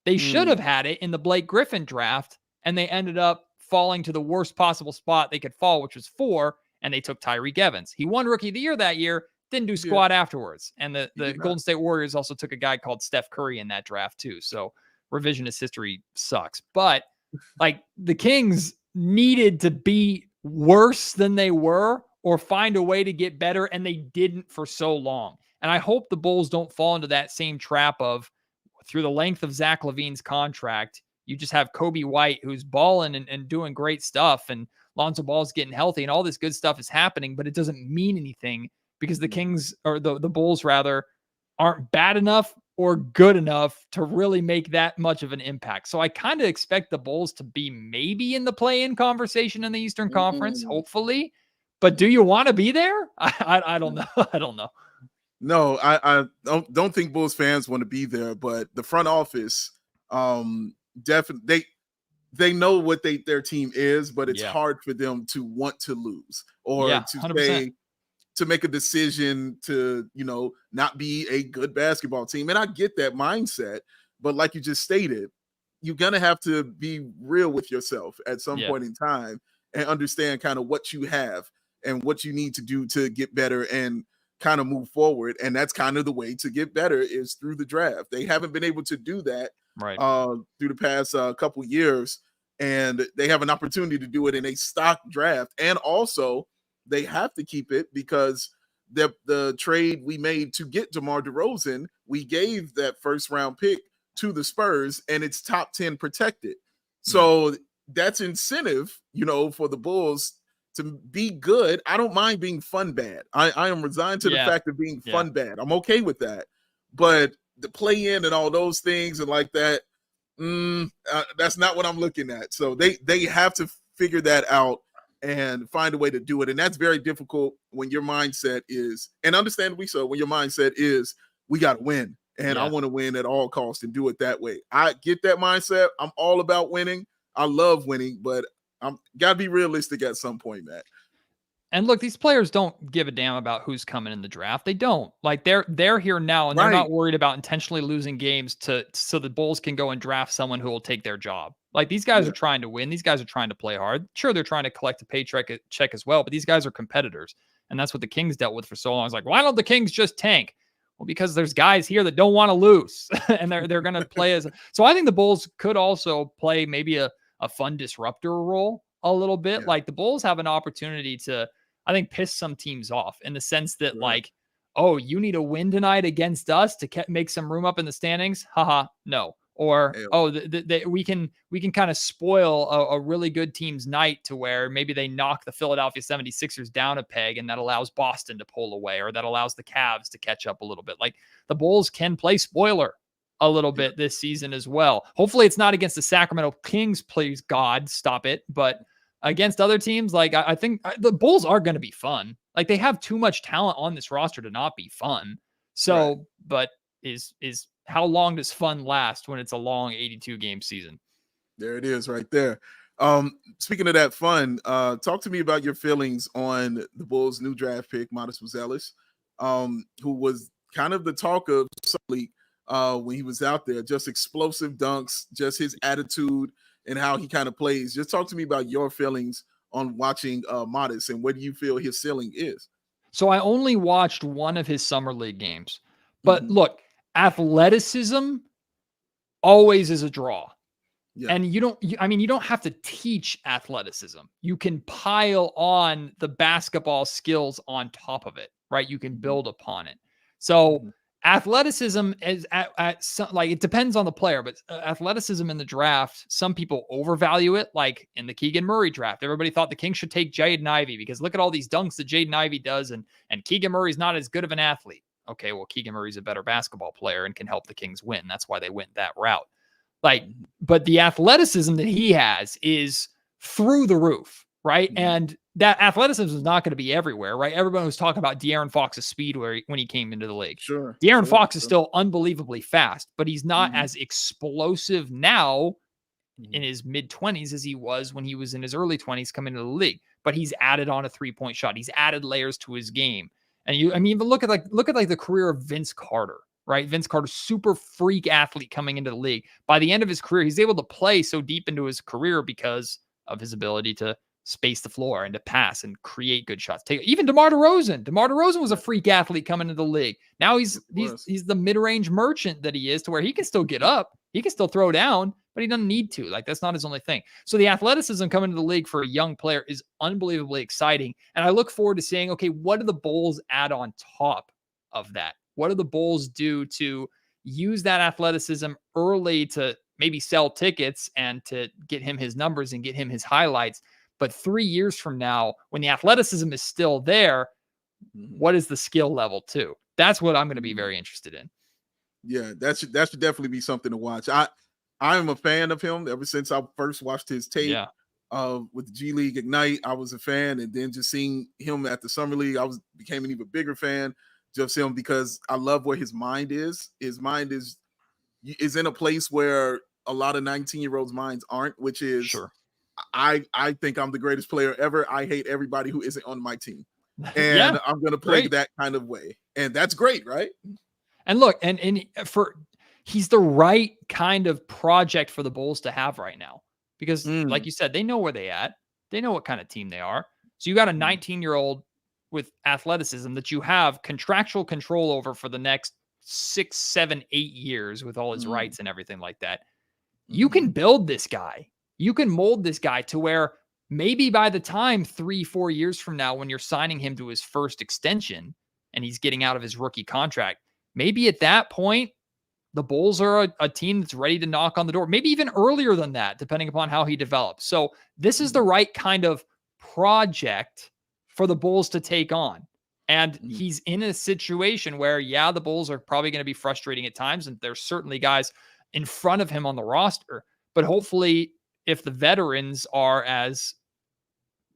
They should have had it in the Blake Griffin draft, and they ended up falling to the worst possible spot they could fall, which was 4, and they took Tyreek Evans. He won Rookie of the Year that year, didn't do squat afterwards. And the Golden State Warriors also took a guy called Steph Curry in that draft too. So revisionist history sucks. But like the Kings needed to be worse than they were or find a way to get better, and they didn't for so long. And I hope the Bulls don't fall into that same trap of, through the length of Zach LaVine's contract, you just have Coby White who's balling and doing great stuff, and Lonzo Ball's getting healthy, and all this good stuff is happening, but it doesn't mean anything because the Kings, or the Bulls rather, aren't bad enough or good enough to really make that much of an impact. So I kind of expect the Bulls to be maybe in the play-in conversation in the Eastern Conference, hopefully. But do you want to be there? I don't know. I don't know. No, I don't think Bulls fans want to be there, but the front office, definitely they know what their team is, but it's hard for them to want to lose or to 100%. To make a decision to, not be a good basketball team. And I get that mindset, but like you just stated, you're going to have to be real with yourself at some point in time and understand kind of what you have and what you need to do to get better and kind of move forward. And that's kind of the way to get better is through the draft. They haven't been able to do that through the past couple years, and they have an opportunity to do it in a stock draft. And also they have to keep it because the trade we made to get DeMar DeRozan, we gave that first round pick to the Spurs and it's top 10 protected. So that's incentive, for the Bulls to be good. I don't mind being fun bad. I am resigned to the fact of being fun bad. I'm okay with that. But the play in and all those things and like that, that's not what I'm looking at. So they have to figure that out and find a way to do it. And that's very difficult when your mindset is, and understandably so, when your mindset is, we got to win. And I want to win at all costs and do it that way. I get that mindset. I'm all about winning. I love winning, but I'm got to be realistic at some point, Matt. And look, these players don't give a damn about who's coming in the draft. They don't. Like they're here now, and they're not worried about intentionally losing games so the Bulls can go and draft someone who will take their job. Like these guys are trying to win. These guys are trying to play hard. Sure, they're trying to collect a paycheck check as well, but these guys are competitors, and that's what the Kings dealt with for so long. It's like, why don't the Kings just tank? Well, because there's guys here that don't want to lose, and they're going to play as. So I think the Bulls could also play maybe a fun disruptor role a little bit. Like the Bulls have an opportunity to, I think, piss some teams off in the sense that like, oh, you need a win tonight against us to make some room up in the standings. Haha, no. Or, oh, we can kind of spoil a really good team's night to where maybe they knock the Philadelphia 76ers down a peg, and that allows Boston to pull away, or that allows the Cavs to catch up a little bit. Like the Bulls can play spoiler a little bit this season as well. Hopefully it's not against the Sacramento Kings, please God, stop it. But against other teams, like I think the Bulls are going to be fun. Like they have too much talent on this roster to not be fun. So, but is how long does fun last when it's a long 82 game season? There it is right there. Speaking of that fun, talk to me about your feelings on the Bulls' new draft pick, Modest Buzelis, who was kind of the talk of Summer League when he was out there. Just explosive dunks, just his attitude and how he kind of plays. Just talk to me about your feelings on watching Modest, and what do you feel his ceiling is? So I only watched one of his Summer League games, but look, athleticism always is a draw. And you don't have to teach athleticism. You can pile on the basketball skills on top of it, right? You can build upon it. So athleticism is like, it depends on the player, but athleticism in the draft, some people overvalue it. Like in the Keegan Murray draft, everybody thought the Kings should take Jaden Ivey because look at all these dunks that Jaden Ivey does, and Keegan Murray's not as good of an athlete. Okay, well, Keegan Murray's a better basketball player and can help the Kings win. That's why they went that route. Like, but the athleticism that he has is through the roof, right? And that athleticism is not going to be everywhere, right? Everyone was talking about De'Aaron Fox's speed when he came into the league. De'Aaron Fox is still unbelievably fast, but he's not as explosive now in his mid-20s as he was when he was in his early 20s coming into the league. But he's added on a three-point shot. He's added layers to his game. And even look at the career of Vince Carter, right? Vince Carter, super freak athlete coming into the league. By the end of his career, he's able to play so deep into his career because of his ability to space the floor and to pass and create good shots. Even DeMar DeRozan. DeMar DeRozan was a freak athlete coming into the league. Now he's the mid-range merchant that he is, to where he can still get up, he can still throw down, but he doesn't need to. Like, that's not his only thing. So the athleticism coming into the league for a young player is unbelievably exciting. And I look forward to seeing, okay, what do the Bulls add on top of that? What do the Bulls do to use that athleticism early to maybe sell tickets and to get him his numbers and get him his highlights? But 3 years from now, when the athleticism is still there, what is the skill level too? That's what I'm going to be very interested in. Yeah, that should definitely be something to watch. I'm a fan of him ever since I first watched his tape with the G League Ignite. I was a fan, and then just seeing him at the Summer League, became an even bigger fan of him because I love where his mind is. His mind is in a place where a lot of 19-year-olds' minds aren't, which is I think I'm the greatest player ever. I hate everybody who isn't on my team. And I'm going to play that kind of way. And that's great, right? And look, and he's the right kind of project for the Bulls to have right now. Because like you said, they know where they at. They know what kind of team they are. So you got a 19-year-old with athleticism that you have contractual control over for the next 6, 7, 8 years with all his rights and everything like that. You can build this guy. You can mold this guy to where maybe by the time 3, 4 years from now, when you're signing him to his first extension and he's getting out of his rookie contract, maybe at that point, the Bulls are a team that's ready to knock on the door, maybe even earlier than that, depending upon how he develops. So this is the right kind of project for the Bulls to take on. And he's in a situation where, the Bulls are probably going to be frustrating at times. And there's certainly guys in front of him on the roster, but hopefully if the veterans are as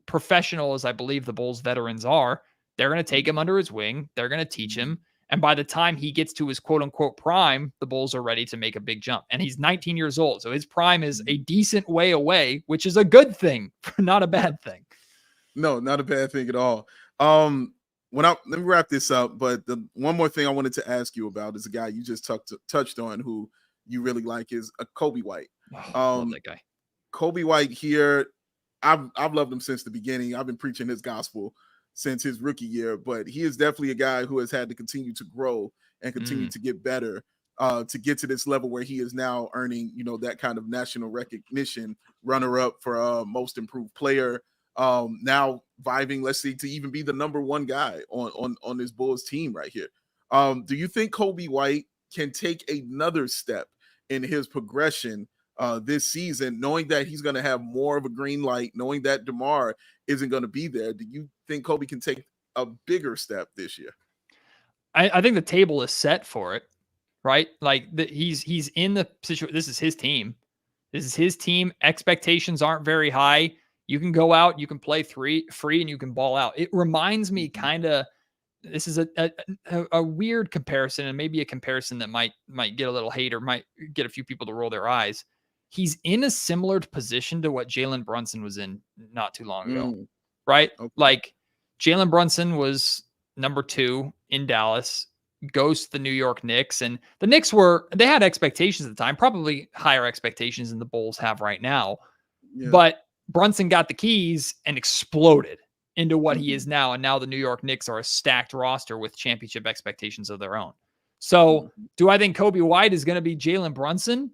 professional as I believe the Bulls veterans are, they're going to take him under his wing. They're going to teach him. And by the time he gets to his quote unquote prime, the Bulls are ready to make a big jump. And he's 19 years old. So his prime is a decent way away, which is a good thing, not a bad thing. No, not a bad thing at all. Let me wrap this up, but the one more thing I wanted to ask you about is a guy you just touched on who you really like is a Coby White. Love that guy. Coby White here, I've loved him since the beginning. I've been preaching his gospel since his rookie year, but he is definitely a guy who has had to continue to grow and continue to get better to get to this level where he is now earning, that kind of national recognition, runner-up for most improved player. Now vibing, let's see, to even be the number one guy on this Bulls team right here. Do you think Coby White can take another step in his progression this season, knowing that he's going to have more of a green light, knowing that DeMar isn't going to be there? Do you think Coby can take a bigger step this year? I think the table is set for it, right? Like he's in the situation. This is his team. This is his team. Expectations aren't very high. You can go out, you can play free, and you can ball out. It reminds me kind of, this is a weird comparison, and maybe a comparison that might get a little hate or might get a few people to roll their eyes. He's in a similar position to what Jalen Brunson was in not too long ago, right? Okay. Like Jalen Brunson was number 2 in Dallas, goes to the New York Knicks, and the Knicks they had expectations at the time, probably higher expectations than the Bulls have right now, but Brunson got the keys and exploded into what he is now. And now the New York Knicks are a stacked roster with championship expectations of their own. So do I think Coby White is going to be Jalen Brunson?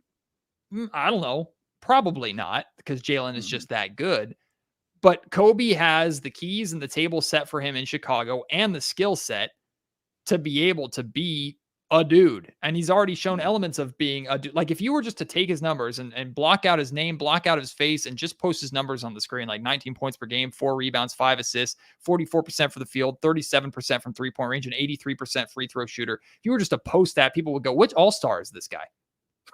I don't know. Probably not, because Jalen is just that good. But Coby has the keys and the table set for him in Chicago and the skill set to be able to be a dude. And he's already shown elements of being a dude. Like if you were just to take his numbers and block out his name, block out his face, and just post his numbers on the screen, like 19 points per game, 4 rebounds, 5 assists, 44% for the field, 37% from 3-point range, and 83% free throw shooter. If you were just to post that, people would go, which all-star is this guy?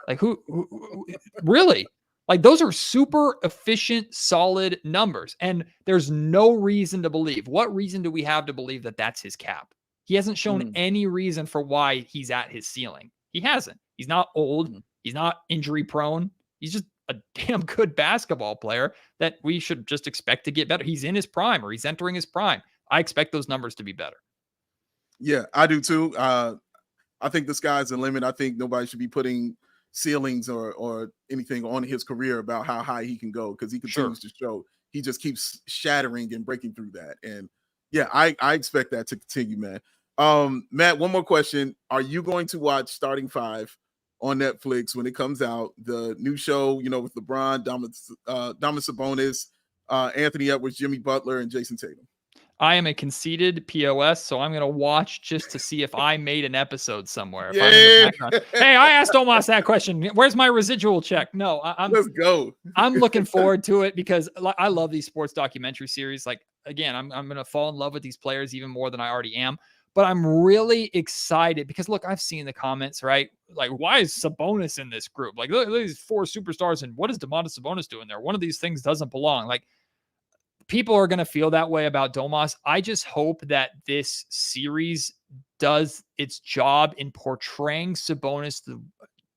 Like who really? Like those are super efficient, solid numbers. And there's no reason to believe. What reason do we have to believe that that's his cap? He hasn't shown any reason for why he's at his ceiling. He hasn't. He's not old. He's not injury prone. He's just a damn good basketball player that we should just expect to get better. He's in his prime, or he's entering his prime. I expect those numbers to be better. Yeah, I do too. I think the sky's the limit. I think nobody should be putting ceilings or anything on his career about how high he can go, because he continues to show he just keeps shattering and breaking through that. And yeah, I expect that to continue, man. Matt, one more question. Are you going to watch Starting Five on Netflix when it comes out? The new show, with LeBron, Domantas Sabonis, Anthony Edwards, Jimmy Butler, and Jason Tatum. I am a conceited POS, so I'm going to watch just to see if I made an episode somewhere. Yeah. Hey, I asked Omos that question. Where's my residual check? No, let's go. I'm looking forward to it because I love these sports documentary series. Like, again, I'm going to fall in love with these players even more than I already am. But I'm really excited because, look, I've seen the comments, right? Like, why is Sabonis in this group? Like, look at these 4 superstars, and what is Domantas Sabonis doing there? One of these things doesn't belong. Like, people are going to feel that way about Domas. I just hope that this series does its job in portraying Sabonis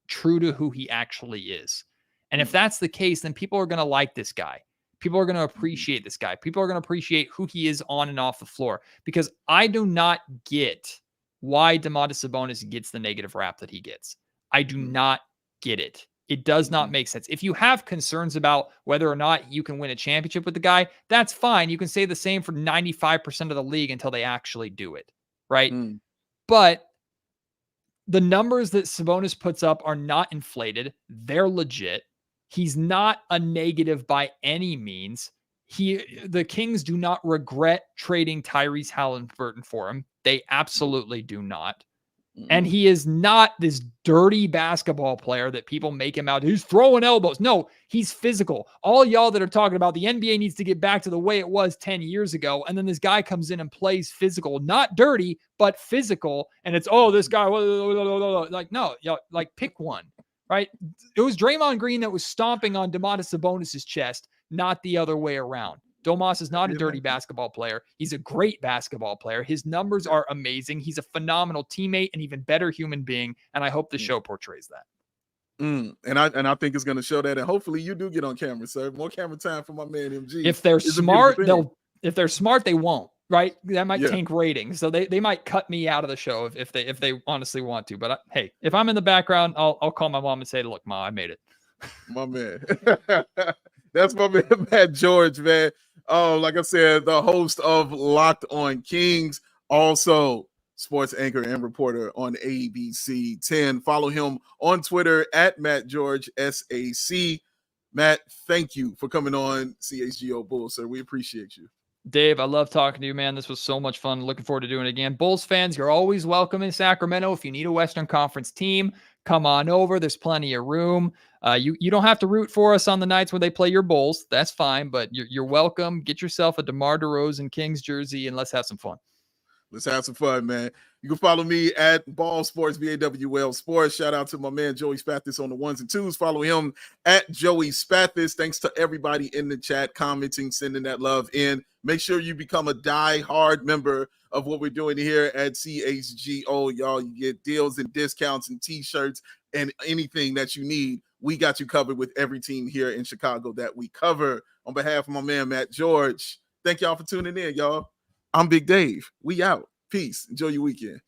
true to who he actually is. And if that's the case, then people are going to like this guy. People are going to appreciate this guy. People are going to appreciate who he is on and off the floor, because I do not get why Domantas Sabonis gets the negative rap that he gets. I do not get it. It does not make sense. If you have concerns about whether or not you can win a championship with the guy, that's fine. You can say the same for 95% of the league until they actually do it, right? But the numbers that Sabonis puts up are not inflated. They're legit. He's not a negative by any means. The Kings do not regret trading Tyrese Halliburton for him. They absolutely do not. And he is not this dirty basketball player that people make him out. He's throwing elbows. No, he's physical. All y'all that are talking about the NBA needs to get back to the way it was 10 years ago. And then this guy comes in and plays physical, not dirty, but physical. And it's, this guy, like, no, like pick one, right? It was Draymond Green that was stomping on Domantas Sabonis' chest, not the other way around. Domas is not a dirty basketball player. He's a great basketball player. His numbers are amazing. He's a phenomenal teammate, an even better human being. And I hope the show portrays that. And I think it's going to show that. And hopefully you do get on camera, sir. More camera time for my man MG. If they're smart, if they're smart, they won't. Right, that might Yeah. tank ratings, so they might cut me out of the show if they honestly want to. But hey, if I'm in the background, I'll call my mom and say, "Look, Ma, I made it." My man. That's my man, Matt George, man. Like I said, the host of Locked on Kings, also sports anchor and reporter on ABC 10. Follow him on Twitter at Matt George SAC. Matt, thank you for coming on CHGO Bulls, sir. We appreciate you. Dave, I love talking to you, man. This was so much fun. Looking forward to doing it again. Bulls fans, you're always welcome in Sacramento. If you need a Western Conference team, come on over. There's plenty of room. You don't have to root for us on the nights when they play your Bulls. That's fine, but you're welcome. Get yourself a DeMar DeRozan Kings jersey and let's have some fun. Let's have some fun, man. You can follow me at Ball Sports, BAWL Sports. Shout out to my man, Joey Spathis on the ones and twos. Follow him at Joey Spathis. Thanks to everybody in the chat, commenting, sending that love in. Make sure you become a die-hard member of what we're doing here at CHGO, y'all. You get deals and discounts and T-shirts and anything that you need. We got you covered with every team here in Chicago that we cover. On behalf of my man, Matt George, thank y'all for tuning in, y'all. I'm Big Dave. We out. Peace. Enjoy your weekend.